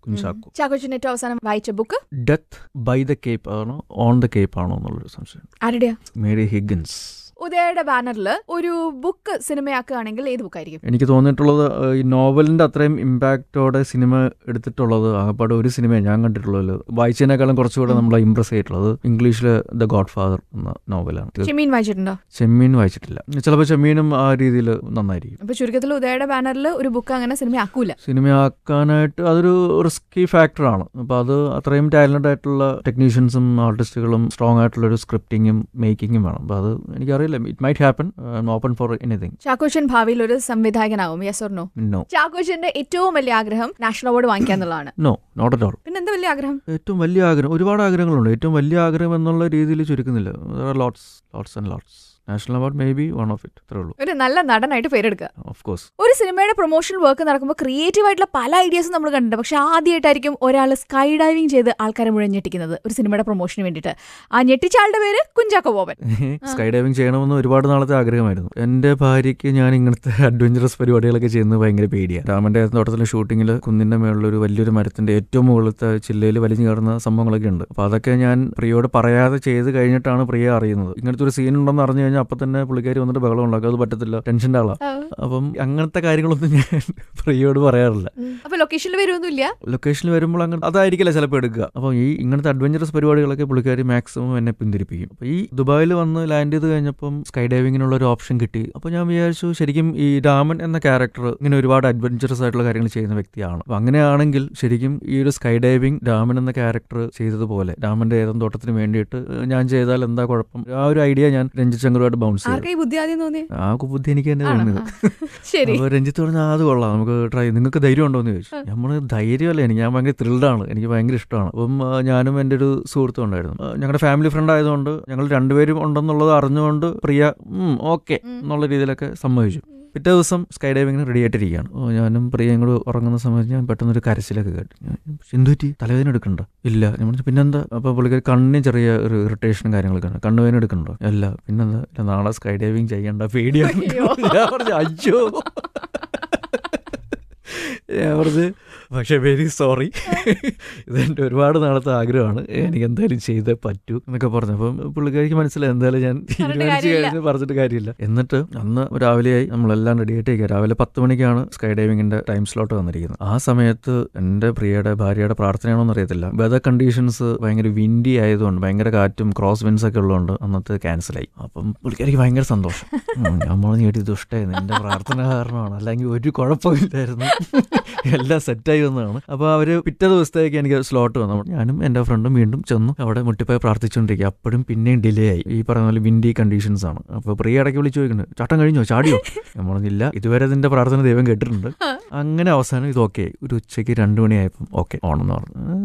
ചാക്കോച്ചൻ ഏറ്റവും അവസാനം വായിച്ച book? Death by the cape ആണോ ഓൺ ദ കേപ്പ് ആണോ എന്നുള്ളൊരു സംശയം. ആരുടെയാ? Mary Higgins. ഉദയയുടെ ബാനറിൽ ഒരു ബുക്ക് സിനിമയാക്കുകയാണെങ്കിൽ ഏത് ബുക്കായിരിക്കും? എനിക്ക് തോന്നിയിട്ടുള്ളത് ഈ നോവലിന്റെ അത്രയും ഇമ്പാക്റ്റോടെ സിനിമ എടുത്തിട്ടുള്ളത് ആകപ്പാട് ഒരു സിനിമയെ ഞാൻ കണ്ടിട്ടുള്ളത്. വായിച്ചതിനേക്കാളും കുറച്ചുകൂടെ നമ്മളെ ഇംപ്രസ് ചെയ്തിട്ടുള്ളത് ഇംഗ്ലീഷിലെ ദ ഗോഡ് ഫാദർ എന്ന നോവലാണ്. ചെമ്മീൻ വായിച്ചിട്ടുണ്ടോ? ചെമ്മീൻ വായിച്ചിട്ടില്ല. ചിലപ്പോൾ ചെമ്മീനും ആ രീതിയിൽ നന്നായിരിക്കും. അപ്പൊ ചുരുക്കത്തിൽ ഉദയയുടെ ബാനറിൽ ഒരു ബുക്ക് അങ്ങനെ സിനിമയാക്കൂല? സിനിമയാക്കാനായിട്ട് അതൊരു റിസ്കി ഫാക്ടറാണ്. അപ്പൊ അത് അത്രയും ടാലന്റഡ് ആയിട്ടുള്ള ടെക്നീഷ്യൻസും ആർട്ടിസ്റ്റുകളും സ്ട്രോങ് ആയിട്ടുള്ള ഒരു സ്ക്രിപ്റ്റിങ്ങും മേക്കിങ്ങും വേണം. അപ്പൊ അത് എനിക്കറിയില്ല. It might happen. I'm open for anything. ചാക്കോച്ചൻ ഭാവിയിൽ ഒരു സംവിധായകനാവും? Yes or no? No. ചാക്കോച്ചന്റെ ഏറ്റവും വലിയ ആഗ്രഹം നാഷണൽ അവാർഡ് വാങ്ങിക്കാന്നുള്ളതാണ്? No, not at all. പിന്നെ എന്താ വലിയ ആഗ്രഹം? ഏറ്റവും വലിയ ആഗ്രഹം, ഒരുപാട് ആഗ്രഹങ്ങളുണ്ട്. ഏറ്റവും വലിയ ആഗ്രഹം എന്നുള്ള രീതിയിൽ ചുരുക്കുന്നില്ല. There are lots and lots. National award may be one of it. അത്രേ ഉള്ളൂ. ഒരു നല്ല നടനായിട്ട് പേരെടുക്കുക. Of course. ഒരു സിനിമയുടെ പ്രൊമോഷണൽ വർക്ക് നടക്കുമ്പോൾ ക്രിയേറ്റീവ് ആയിട്ടുള്ള പല ഐഡിയാസും നമ്മൾ കണ്ടിട്ടുണ്ട്. പക്ഷെ ആദ്യമായിട്ടായിരിക്കും ഒരാൾ സ്കൈ ഡൈവിംഗ് ചെയ്ത് ആൾക്കാരെ മുഴുവൻ ഞെട്ടിക്കുന്നത് ഒരു സിനിമയുടെ പ്രൊമോഷന് വേണ്ടിയിട്ട്. ആ ഞെട്ടിച്ച ആളുടെ പേര് കുഞ്ചാക്കോ ബോബൻ. സ്കൈ ഡൈവിംഗ് ചെയ്യണമെന്ന് ഒരുപാട് നാളത്തെ ആഗ്രഹമായിരുന്നു. എന്റെ ഭാര്യയ്ക്ക് ഞാൻ ഇങ്ങനത്തെ അഡ്വഞ്ചറസ് പരിപാടികളൊക്കെ ചെയ്യുന്നത് ഭയങ്കര പേടിയാണ്. രാമന്റെ തോട്ടത്തിലെ ഷൂട്ടിങ്ങിൽ കുന്നിന്റെ മേളിലൊരു വലിയൊരു മരത്തിന്റെ ഏറ്റവും മുകളിലത്തെ ചില്ലയിൽ വലിഞ്ഞു കയറുന്ന സംഭവങ്ങളൊക്കെ ഉണ്ട്. അപ്പൊ അതൊക്കെ ഞാൻ പ്രിയോട് പറയാതെ ചെയ്ത് കഴിഞ്ഞിട്ടാണ് പ്രിയ അറിയുന്നത്. ഇങ്ങനത്തെ ഒരു സീൻ ഉണ്ടെന്ന് അറിഞ്ഞു കഴിഞ്ഞാൽ അപ്പൊ തന്നെ പുള്ളിക്കാരി വന്നിട്ട് ബഹളം ഉണ്ടാക്കും. അത് പറ്റത്തില്ല, ടെൻഷൻ്റെ ആളാ. അപ്പം അങ്ങനത്തെ കാര്യങ്ങളൊന്നും ഞാൻ പ്രിയോട് പറയാറില്ല. അപ്പൊ ലൊക്കേഷനിൽ വരുമൊന്നുമില്ല. ലൊക്കേഷനിൽ വരുമ്പോൾ അങ്ങനെ അതായിരിക്കില്ല ചിലപ്പോൾ എടുക്കുക. അപ്പം ഈ ഇങ്ങനത്തെ അഡ്വഞ്ചറസ് പരിപാടികളൊക്കെ പുള്ളിക്കാരി മാക്സിമം എന്നെ പിന്തിരിപ്പിക്കും. അപ്പൊ ഈ ദുബായിൽ വന്ന് ലാൻഡ് ചെയ്ത് കഴിഞ്ഞപ്പം സ്കൈ ഡൈവിങ്ങിനുള്ള ഒരു ഓപ്ഷൻ കിട്ടി. അപ്പൊ ഞാൻ വിചാരിച്ചു ശരിക്കും ഈ രാമൻ എന്ന ക്യാരക്ടർ ഇങ്ങനെ ഒരുപാട് അഡ്വഞ്ചറസ് ആയിട്ടുള്ള കാര്യങ്ങൾ ചെയ്യുന്ന വ്യക്തിയാണ്. അപ്പൊ അങ്ങനെയാണെങ്കിൽ ശരിക്കും ഈ ഒരു സ്കൈ ഡൈവിംഗ് രാമൻ എന്ന ക്യാരക്ടർ ചെയ്തതുപോലെ രാമന്റെ ഏതം തോട്ടത്തിന് വേണ്ടിയിട്ട് ഞാൻ ചെയ്താൽ എന്താ കുഴപ്പം? ആ ഒരു ഐഡിയ ഞാൻ രഞ്ജിത്ത് ശങ്കറുമായിട്ട് ബൗൺസ് ചെയ്തു. ആ ബുദ്ധി എനിക്ക് തന്നെ തോന്നിയത്. അപ്പൊ രഞ്ജിത്ത് പറഞ്ഞാൽ അത് കൊള്ളാം, നമുക്ക് ട്രൈ, നിങ്ങൾക്ക് ധൈര്യം ഉണ്ടോ എന്ന് ചോദിച്ചു. നമ്മള് ധൈര്യമല്ല, ഞാൻ ഭയങ്കര ത്രില്ഡാണ്, എനിക്ക് ഭയങ്കര ഇഷ്ടമാണ്. അപ്പം ഞാനും എൻ്റെ ഒരു സുഹൃത്തും ഉണ്ടായിരുന്നു. ഞങ്ങളുടെ ഫാമിലി ഫ്രണ്ട് ആയതുകൊണ്ട് ഞങ്ങൾ രണ്ടുപേരും ഉണ്ടെന്നുള്ളത് അറിഞ്ഞുകൊണ്ട് പ്രിയ ഓക്കെ എന്നുള്ള രീതിയിലൊക്കെ സമ്മതിച്ചു. പിറ്റേ ദിവസം സ്കൈ ഡൈവിങ്ങിന് റെഡി ആയിട്ടിരിക്കുകയാണ്. ഞാനും പ്രിയയും കൂടെ ഉറങ്ങുന്ന സമയത്ത് ഞാൻ പെട്ടെന്നൊരു കരച്ചിലൊക്കെ കേട്ടു. എന്തുപറ്റി, തലവേദന എടുക്കണ്ടോ? ഇല്ല. ഞാൻ പിന്നെന്താ? അപ്പോൾ പുള്ളിക്കാരി കണ്ണിന് ചെറിയ ഒരു ഇറിറ്റേഷനും കാര്യങ്ങളൊക്കെ ഉണ്ട്. കണ്ണുവേദന എടുക്കണ്ടോ? അല്ല. പിന്നെന്താ? നാളെ സ്കൈ ഡൈവിങ് ചെയ്യണ്ട, പേടിയാണ്. ഞാൻ പറഞ്ഞു അയ്യോ. ഞാൻ പറഞ്ഞു പക്ഷെ വെരി സോറി, ഇതെൻ്റെ ഒരുപാട് നാളത്തെ ആഗ്രഹമാണ്, എനിക്ക് എന്തായാലും ചെയ്തേ പറ്റൂ എന്നൊക്കെ പറഞ്ഞു. അപ്പം പുള്ളിക്കാരിക്ക് മനസ്സിലായി എന്തായാലും ഞാൻ തീരുമാനിച്ചു കഴിഞ്ഞ് പറഞ്ഞിട്ട് കാര്യമില്ല. എന്നിട്ട് അന്ന് രാവിലെയായി, നമ്മളെല്ലാം റെഡി ആയിട്ടേക്കുക. രാവിലെ 10 മണിക്കാണ് സ്കൈ ഡൈവിങ്ങിന്റെ ടൈം സ്ലോട്ട് വന്നിരിക്കുന്നത്. ആ സമയത്ത് എൻ്റെ പ്രിയയുടെ ഭാര്യയുടെ പ്രാർത്ഥനയാണോന്ന് അറിയത്തില്ല, വെതർ കണ്ടീഷൻസ് ഭയങ്കര വിൻഡി ആയതുകൊണ്ട്, ഭയങ്കര കാറ്റും ക്രോസ് വിൻസ് ഒക്കെ ഉള്ളതുകൊണ്ട് അന്നത്തെ ക്യാൻസലായി. അപ്പം പുള്ളിക്കാരിക്ക് ഭയങ്കര സന്തോഷം. നമ്മൾ നേടി ദുഷ്ടായിരുന്നു, എൻ്റെ പ്രാർത്ഥന കാരണമാണ്, അല്ലെങ്കിൽ ഒരു കുഴപ്പമില്ലായിരുന്നു. എല്ലാം സെറ്റായി വന്നതാണ്. അപ്പോൾ അവർ പിറ്റേ ദിവസത്തേക്ക് എനിക്ക് സ്ലോട്ട് വന്നു. ഞാനും എൻ്റെ ഫ്രണ്ടും വീണ്ടും ചെന്നു അവിടെ മുട്ടിപ്പോയി പ്രാർത്ഥിച്ചുകൊണ്ടിരിക്കുക. അപ്പോഴും പിന്നെയും ഡിലേ ആയി. ഈ പറഞ്ഞ പോലെ വിൻഡി കണ്ടീഷൻസ് ആണ്. അപ്പോൾ പ്രിയ ഇടയ്ക്ക് വിളിച്ച് ചോദിക്കുന്നുണ്ട്, ചാട്ടം കഴിഞ്ഞോ, ചാടിയോ? ഞാൻ പറഞ്ഞില്ല, ഇതുവരെ ഇതിൻ്റെ പ്രാർത്ഥന ദൈവം കേട്ടിട്ടുണ്ട്. അങ്ങനെ അവസാനം ഇത് ഓക്കെ ആയി. ഒരു ഉച്ചയ്ക്ക് 2 മണിയായപ്പം ഓക്കെ ഓണെന്ന് പറഞ്ഞു.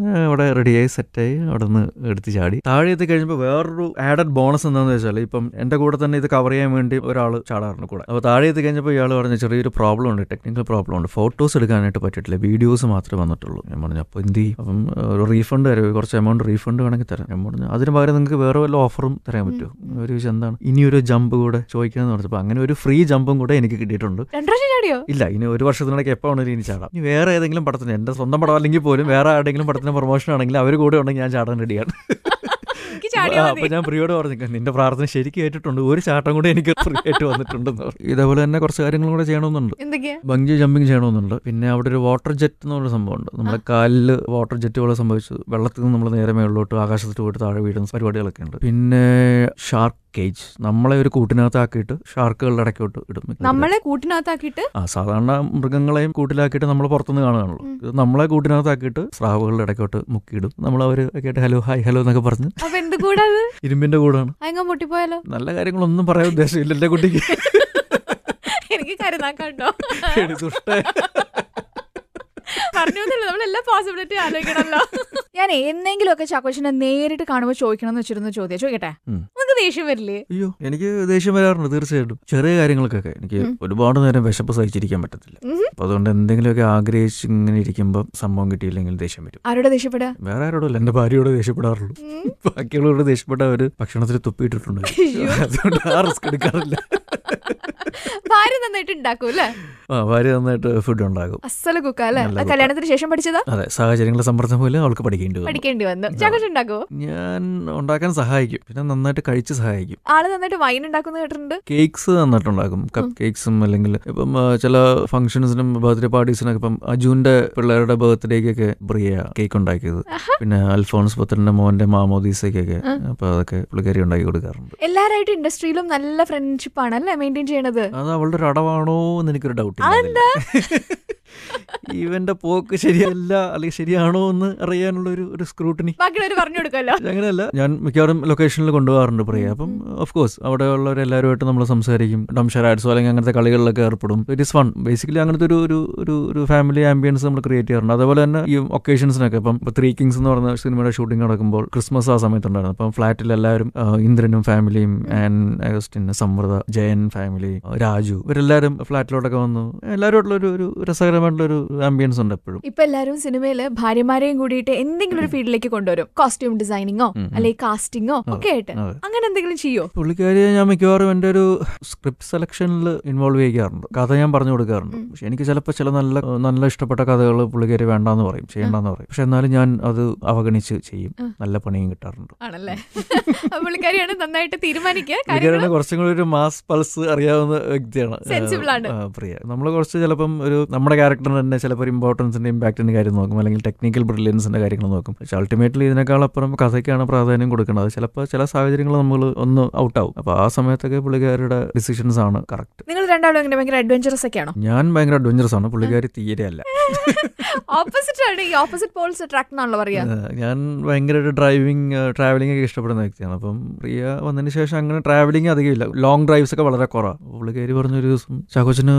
അവിടെ റെഡിയായി സെറ്റായി അവിടെ നിന്ന് എടുത്ത് ചാടി. താഴെ എത്തി കഴിഞ്ഞപ്പോൾ വേറൊരു ആഡഡ് ബോണസ് എന്താണെന്ന് വെച്ചാൽ, ഇപ്പം എൻ്റെ കൂടെ തന്നെ ഇത് കവർ ചെയ്യാൻ വേണ്ടി ഒരാൾ ചാടാറുണ്ട് കൂടെ. അപ്പോൾ താഴെ എത്തി കഴിഞ്ഞപ്പോൾ ഇയാൾ പറഞ്ഞ ചെറിയൊരു പ്രോബ്ലം ഉണ്ട്, ടെക്നിക്കൽ പ്രോബ്ലം ഉണ്ട്, ഫോട്ടോസ് എടുക്കാനായിട്ട് പറ്റിയിട്ടില്ല, വീഡിയോസ് മാത്രമേ വന്നിട്ടുള്ളൂ. ഞാൻ പറഞ്ഞു അപ്പോൾ എന്ത് ചെയ്യും? അപ്പം ഒരു റീഫണ്ട് തരും, കുറച്ച് എമൗണ്ട് റീഫണ്ട് വേണമെങ്കിൽ തരാം. ഞാൻ പറഞ്ഞു അതിന് പകരം നിങ്ങൾക്ക് വേറെ വല്ല ഓഫറും തരാൻ പറ്റുമോ? ഒരു ചോദിച്ചാൽ എന്താണ്, ഇനിയൊരു ജമ്പ് കൂടെ ചോദിക്കാന്ന് പറഞ്ഞപ്പോൾ അങ്ങനെ ഒരു ഫ്രീ ജമ്പും കൂടെ എനിക്ക് കിട്ടിയിട്ടുണ്ട്. ഇല്ല, ഇനി 1 വർഷത്തിനിടയ്ക്ക് എപ്പോൾ ആണെങ്കിലും ഇനി ചാടാം. ഇനി വേറെ ഏതെങ്കിലും പടത്തിന്, എൻ്റെ സ്വന്തം പടം അല്ലെങ്കിൽ പോലും വേറെ ആരുടെങ്കിലും പടത്തിന് പ്രൊമോഷൻ ആണെങ്കിൽ അവർ കൂടെ ഉണ്ടെങ്കിൽ ഞാൻ ചാടാൻ റെഡിയാണ്. അപ്പൊ ഞാൻ പ്രിയോട് പറഞ്ഞു, നിന്റെ പ്രാർത്ഥന ശരിക്കും കേട്ടിട്ടുണ്ട്, ഒരു ചാട്ടം കൂടെ എനിക്ക് ഫ്രീ ആയിട്ട് വന്നിട്ടുണ്ടെന്ന് പറഞ്ഞു. ഇതേപോലെ തന്നെ കുറച്ച് കാര്യങ്ങളും കൂടെ ചെയ്യണമെന്നുണ്ട്. ബംജി ജമ്പിങ് ചെയ്യണമെന്നുണ്ട്. പിന്നെ അവിടെ ഒരു വാട്ടർ ജെറ്റ് എന്നുള്ള സംഭവമുണ്ട്. നമ്മുടെ കാലിൽ വാട്ടർ ജെറ്റ് പോലെ സംഭവിച്ചു വെള്ളത്തിൽ നിന്ന് നമ്മൾ നേരെ മേളിലോട്ട് ആകാശത്ത് പോയിട്ട് താഴെ വീടുന്ന പരിപാടികളൊക്കെ ഉണ്ട്. പിന്നെ ഷാർക്ക് കേജ്, നമ്മളെ ഒരു കൂട്ടിനകത്താക്കിയിട്ട് ഷാർക്കുകളുടെ ഇടയ്ക്കോട്ട് ഇടും. നമ്മളെ കൂട്ടിനകത്താക്കിയിട്ട് സാധാരണ മൃഗങ്ങളെയും കൂട്ടിലാക്കിയിട്ട് നമ്മൾ പുറത്തുനിന്ന് കാണുകയാണല്ലോ. ഇത് നമ്മളെ കൂട്ടിനകത്താക്കിയിട്ട് സ്രാവുകളുടെ ഇടയ്ക്കോട്ട് മുക്കിയിടും. നമ്മൾ അവരൊക്കെ ആയിട്ട് ഹലോ ഹായ് ഹലോ എന്നൊക്കെ പറഞ്ഞ്. ഇരുമ്പിന്റെ കൂടാണ്. പൊട്ടിപ്പോയാലോ? നല്ല കാര്യങ്ങളൊന്നും പറയാൻ ഉദ്ദേശമില്ല എന്റെ കുട്ടിക്ക്. എനിക്ക് കരുതാക്കണ്ടോ? നമ്മളെല്ലാ പോസിബിലിറ്റി ആലോചിക്കണല്ലോ. ഞാൻ എന്തെങ്കിലും ഒക്കെ ചാക്കോച്ചനെ നേരിട്ട് കാണുമ്പോൾ ചോദിക്കണം എന്ന് വെച്ചിരുന്ന ചോദ്യം ചോദിക്കട്ടെ, നിങ്ങൾക്ക് ദേഷ്യം വരില്ലേ? അയ്യോ, എനിക്ക് ദേഷ്യം വരാറുണ്ട് തീർച്ചയായിട്ടും. ചെറിയ കാര്യങ്ങൾക്കൊക്കെ എനിക്ക് ഒരുപാട് നേരം വിശപ്പ് സഹിച്ചിരിക്കാൻ പറ്റത്തില്ല. അപ്പൊ അതുകൊണ്ട് എന്തെങ്കിലുമൊക്കെ ആഗ്രഹിച്ച് ഇങ്ങനെ ഇരിക്കുമ്പോൾ സംഭവം കിട്ടിയില്ലെങ്കിൽ ദേഷ്യം വരും. ആരോട് ദേഷ്യപ്പെടാ? വേറെ ആരോടല്ല, എന്റെ ഭാര്യയോട് ദേഷ്യപ്പെടാറുള്ളൂ. ബാക്കിയുള്ളവരോട് ദേഷ്യപ്പെട്ട അവര് ഭക്ഷണത്തിൽ തുപ്പിയിട്ടിട്ടുണ്ട്. അതുകൊണ്ട് ആ റിസ്ക് എടുക്കാറില്ല. ഭാര്യ നന്നായിട്ട് ഉണ്ടാക്കൂല്ലേ? ഭാര്യ നന്നായിട്ട് ഫുഡ് ഉണ്ടാക്കും. അസല കുക്കല്ലേ? കല്യാണത്തിന് ശേഷം പഠിച്ചതാ? അതെ, സാഹചര്യങ്ങളുടെ സമ്മർദ്ദം പോലെ അവൾക്ക് പഠിക്കേണ്ടി വന്നു. ചാക്കോച്ചൻ ഉണ്ടാക്കുവോ? ഞാൻ ഉണ്ടാക്കാൻ സഹായിക്കും, പിന്നെ നന്നായിട്ട് കഴിച്ച് സഹായിക്കും. ആള് നന്നായിട്ട് വൈൻ ഉണ്ടാക്കുന്ന കേട്ടിട്ടുണ്ട്. കേക്ക്സ് നന്നായിട്ടുണ്ടാക്കും, കപ്പ് കേക്ക്സും. അല്ലെങ്കിൽ ഇപ്പം ചില ഫംഗ്ഷൻസിനും ബർത്ത്ഡേ പാർട്ടീസിനൊക്കെ ഇപ്പം അജുവിന്റെ പിള്ളേരുടെ ബർത്ത്ഡേക്കൊക്കെ പ്രിയ കേക്ക് ഉണ്ടാക്കിയത്. പിന്നെ അൽഫോൺസ് പുത്രന്റെ മോന്റെ മാമോദീസയ്ക്കൊക്കെ അപ്പൊ അതൊക്കെ പുള്ളിക്കാരി ഉണ്ടാക്കി കൊടുക്കാറുണ്ട്. എല്ലാരായിട്ട് ഇൻഡസ്ട്രിയിലും നല്ല ഫ്രണ്ട്ഷിപ്പ് ആണ് അല്ലേ മെയിൻറ്റെയിൻ ചെയ്യണത്? അത് അവളുടെ ഒരു അടവാണോ എന്ന് എനിക്കൊരു ഡൗട്ട്. ഇവന്റെ പോക്ക് ശരിയല്ല അല്ലെങ്കിൽ ശരിയാണോ എന്ന് അറിയാനുള്ള ഒരു സ്ക്രൂട്ടിനി പറഞ്ഞു കൊടുക്കല്ലോ. അങ്ങനെയല്ല, ഞാൻ മിക്കവാറും ലൊക്കേഷനിൽ കൊണ്ടുപോകാറുണ്ട് പ്രിയ. അപ്പം ഓഫ് കോഴ്സ് അവിടെ ഉള്ളവരെല്ലാവരുമായിട്ട് നമ്മൾ സംസാരിക്കും, ഡംഷറാഡ്സോ അല്ലെങ്കിൽ അങ്ങനത്തെ കളികളിലൊക്കെ ഏർപ്പെടും. It is fun. ബേസിക്കലി അങ്ങനത്തെ ഒരു ഫാമിലി ആംബിയൻസ് നമ്മൾ ക്രിയേറ്റ് ചെയ്യാറുണ്ട്. അതുപോലെ തന്നെ ഈ ഒക്കേഷൻസിനൊക്കെ ഇപ്പം 3 Kings എന്ന് പറഞ്ഞ സിനിമയുടെ ഷൂട്ടിംഗ് നടക്കുമ്പോൾ ക്രിസ്മസ് ആ സമയത്തുണ്ടായിരുന്നു. അപ്പം ഫ്ലാറ്റിൽ എല്ലാവരും ഇന്ദ്രനും ഫാമിലിയും അഗസ്റ്റിൻ, സമൃദ്ധ, ജയൻ ഫാമിലി, രാജു, ഇവരെല്ലാവരും ഫ്ലാറ്റിലോട്ടൊക്കെ വന്നു. എല്ലാവരുമായിട്ടുള്ള ഒരു രസകരമായിട്ടുള്ള ഒരു ആംബിയൻസ് ഉണ്ട് എപ്പോഴും. ഇപ്പൊ എല്ലാവരും സിനിമയില് ഭാര്യമാരെയും കൂടിയിട്ട് എന്തെങ്കിലും ഒരു ഫീൽഡിലേക്ക് കൊണ്ടുവരും. കോസ്റ്റ്യൂം ഡിസൈനിങ്ങോ അല്ലെങ്കിൽ കാസ്റ്റിങ്ങോ ഒക്കെ ആയിട്ട് അങ്ങനെ എന്തെങ്കിലും ചെയ്യോ? പുള്ളിക്കാരിയെ ഞാൻ മിക്കവാറും എന്റെ ഒരു സ്ക്രിപ്റ്റ് സെലക്ഷനിൽ ഇൻവോൾവ് ചെയ്യാറുണ്ട്. കഥ ഞാൻ പറഞ്ഞു കൊടുക്കാറുണ്ട്. പക്ഷെ എനിക്ക് ചിലപ്പോൾ ചില നല്ല ഇഷ്ടപ്പെട്ട കഥകൾ പുള്ളിക്കാരി വേണ്ടാന്ന് പറയും, ചെയ്യണ്ടെന്ന് പറയും. പക്ഷെ എന്നാലും ഞാൻ അത് അവഗണിച്ച് ചെയ്യും. നല്ല പണിയും കിട്ടാറുണ്ട്. ആണല്ലേ? പുള്ളിക്കാരിയാണ് നന്നായിട്ട് തീരുമാനിക്കുക. കുറച്ചും കൂടി ഒരു മാസ് പൾസ് അറിയാവുന്ന വ്യക്തിയാണ് പ്രിയ. നമ്മൾ കുറച്ച് ചിലപ്പം നമ്മുടെ ക്യാരക്ടറിന് തന്നെ ചിലപ്പോൾ ഇമ്പോർട്ടൻസിന്റെ ഇമ്പാക്റ്റിന്റെ കാര്യം നോക്കും, അല്ലെങ്കിൽ ടെക്നിക്കൽ ബ്രില്യൻസിന്റെ കാര്യങ്ങൾ നോക്കും. പക്ഷെ അൾട്ടിമേറ്റ്ലി ഇതിനേക്കാളപ്പുറം കഥയ്ക്കാണ് പ്രാധാന്യം കൊടുക്കുന്നത്. ചിലപ്പോൾ ചില സാഹചര്യങ്ങൾ നമ്മൾ ഒന്ന് ഔട്ടാവും. അപ്പൊ ആ സമയത്തൊക്കെ പുള്ളിക്കാരുടെ ഡിസിഷൻസ് ആണ് കറക്റ്റ്. നിങ്ങൾ രണ്ടാളും എങ്ങനെ ഭയങ്കര അഡ്വഞ്ചറസ് ഒക്കെയാണോ? ഞാൻ ഭയങ്കര അഡ്വഞ്ചറസ് ആണ്, പുള്ളിക്കാരി തീരെ അല്ല. ഓപ്പോസിറ്റ് ആണ്. ഈ ഓപ്പോസിറ്റ് പോൾസ് അട്രാക്ട് ആണല്ലോ പറയാ. ഞാൻ ഭയങ്കര ട്രാവലിംഗ് ഒക്കെ ഇഷ്ടപ്പെടുന്ന വ്യക്തിയാണ്. അപ്പം പ്രിയ വന്നതിന് ശേഷം അങ്ങനെ ട്രാവലിംഗ് അധികം ഇല്ല. ലോങ് ഡ്രൈവ്സ് ഒക്കെ വളരെ കുറവാണ്. പുള്ളിക്കാരി പറഞ്ഞൊരു ദിവസം, ചാക്കോച്ചന്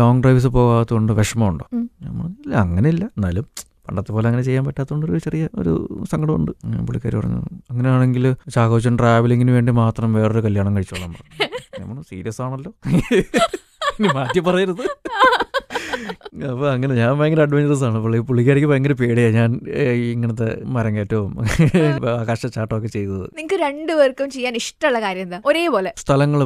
ലോങ് ഡ്രൈവ്സ് പോകാത്തതുകൊണ്ട് വിഷമമുണ്ടോ? ഞാൻ പറഞ്ഞില്ല, അങ്ങനെയില്ല, എന്നാലും പണ്ടത്തെ പോലെ അങ്ങനെ ചെയ്യാൻ പറ്റാത്തതുകൊണ്ട് ചെറിയ ഒരു സങ്കടമുണ്ട്. പുള്ളിക്കാരി പറഞ്ഞു, അങ്ങനെയാണെങ്കിൽ ചാക്കോച്ചൻ ട്രാവലിങ്ങിന് വേണ്ടി മാത്രം വേറൊരു കല്യാണം കഴിച്ചോളാൻ പറഞ്ഞു. ഞാൻ പറഞ്ഞു, സീരിയസ് ആണല്ലോ, ഇനി മാറ്റി പറയരുത്. അപ്പോൾ അങ്ങനെ ഞാൻ ഭയങ്കര അഡ്വഞ്ചറസ് ആണ്. പുള്ളിക്കാരിക്ക് ഭയങ്കര പേടിയാണ് ഞാൻ ഇങ്ങനത്തെ മരം കയറ്റവും ആകാശച്ചാട്ടവും ഒക്കെ ചെയ്തത്. നിങ്ങൾക്ക് രണ്ടുപേർക്കും ചെയ്യാൻ ഇഷ്ടമുള്ള കാര്യം എന്താ? ഒരേപോലെ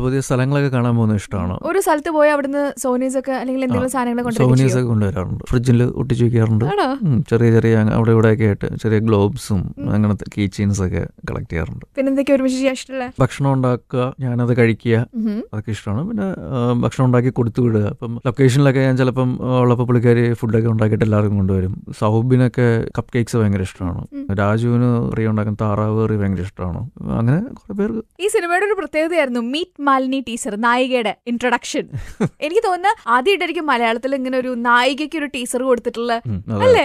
പുതിയ സ്ഥലങ്ങളൊക്കെ കാണാൻ പോകുന്നത് ഇഷ്ടമാണ്. ഒരു സ്ഥലത്ത് പോയി അവിടുന്ന് സോനീസ് ഒക്കെ അല്ലെങ്കിൽ എന്തെങ്കിലും സാധനങ്ങൾ സോനീസ് ഒക്കെ കൊണ്ടുവരാറുണ്ട്, ഫ്രിഡ്ജിൽ ഒട്ടിച്ചു വെക്കാറുണ്ട്. ചെറിയ അവിടെ ഇവിടെ ഒക്കെ ആയിട്ട് ചെറിയ ഗ്ലോബ്സും അങ്ങനത്തെ കീ ചെയിൻസ് ഒക്കെ കളക്ട് ചെയ്യാറുണ്ട്. പിന്നെ എന്തൊക്കെ ഒരുമിച്ച് ചെയ്യാൻ ഇഷ്ടമുള്ള? ഭക്ഷണം ഉണ്ടാക്കുക, ഞാനത് കഴിക്കുക, അതൊക്കെ ഇഷ്ടമാണ്. പിന്നെ ഭക്ഷണം ഉണ്ടാക്കി കൊടുത്തു വിടുക. അപ്പം ലൊക്കേഷനിലൊക്കെ ഞാൻ ചിലപ്പം ഉള്ളപ്പോൾ പുള്ളിക്കാരി ഫുഡൊക്കെ ഉണ്ടാക്കിയിട്ട് എല്ലാവർക്കും കൊണ്ടുവരും. സൗബിനൊക്കെ കപ്പ് കേക്ക്സ് ഭയങ്കര ഇഷ്ടമാണ്. രാജുവിന് റിയ ഉണ്ടാക്കുന്ന താറാവ് കറി ഭയങ്കര ഇഷ്ടമാണ്. അങ്ങനെ കുറെ പേർക്ക്. ഈ സിനിമയുടെ ഒരു പ്രത്യേകതയായിരുന്നു മീറ്റ് മാലിനി ടീസർ, നായികയുടെ ഇൻട്രൊഡക്ഷൻ. എനിക്ക് തോന്നുന്നു ആദ്യമായിട്ടായിരിക്കും മലയാളത്തിൽ ഇങ്ങനെ ഒരു നായികയ്ക്ക് ഒരു ടീസർ കൊടുത്തിട്ടുള്ള അല്ലേ,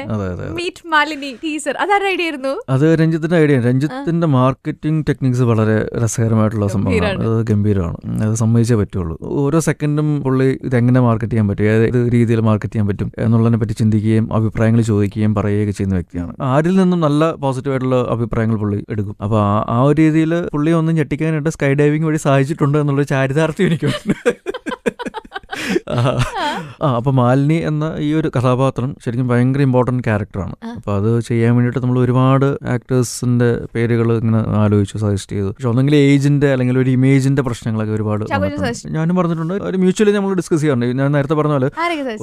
മീറ്റ് മാലിനി ടീസർ. അതാരുടെ ഐഡിയ ആയിരുന്നു? അത് രഞ്ജിത്തിന്റെ ഐഡിയ. രഞ്ജിത്തിന്റെ മാർക്കറ്റിംഗ് ടെക്നിക്സ് വളരെ രസകരമായിട്ടുള്ള സംഭവമാണ്. അത് ഗംഭീരമാണ്. അത് സമ്മതിച്ചേ പറ്റുള്ളൂ. ഓരോ സെക്കൻഡും പുള്ളി ഇതെങ്ങനെ മാർക്കറ്റ് ചെയ്യാൻ പറ്റും, ഏത് രീതിയിൽ മാർക്കറ്റ് ചെയ്യാൻ പറ്റും എന്നുള്ളതിനെ പറ്റി ചിന്തിക്കുകയും അഭിപ്രായങ്ങൾ ചോദിക്കുകയും പറയുകയൊക്കെ ചെയ്യുന്ന വ്യക്തിയാണ്. ആരിൽ നിന്നും നല്ല പോസിറ്റീവായിട്ടുള്ള അഭിപ്രായങ്ങൾ പുള്ളി എടുക്കും. അപ്പൊ ആ ഒരു രീതിയിൽ പുള്ളി ഒന്ന് ഞെട്ടിക്കാനായിട്ട് സ്കൈ ഡൈവിംഗ് വഴി സാധിച്ചിട്ടുണ്ട് എന്നുള്ളൊരു ചാരിതാർത്ഥ്യം എനിക്കുണ്ട്. അപ്പൊ മാലിനി എന്ന ഈ ഒരു കഥാപാത്രം ശരിക്കും ഭയങ്കര ഇമ്പോർട്ടന്റ് ക്യാരക്ടറാണ്. അപ്പൊ അത് ചെയ്യാൻ വേണ്ടിയിട്ട് നമ്മൾ ഒരുപാട് ആക്ടേഴ്സിന്റെ പേരുകൾ ഇങ്ങനെ ആലോചിച്ചു, സജസ്റ്റ് ചെയ്തു. പക്ഷെ ഒന്നെങ്കിൽ ഏജിന്റെ അല്ലെങ്കിൽ ഒരു ഇമേജിന്റെ പ്രശ്നങ്ങളൊക്കെ ഒരുപാട് ഞാനും പറഞ്ഞിട്ടുണ്ട്. ഒരു മ്യൂച്വലി നമ്മൾ ഡിസ്കസ് ചെയ്യാറുണ്ട്. ഞാൻ നേരത്തെ പറഞ്ഞ പോലെ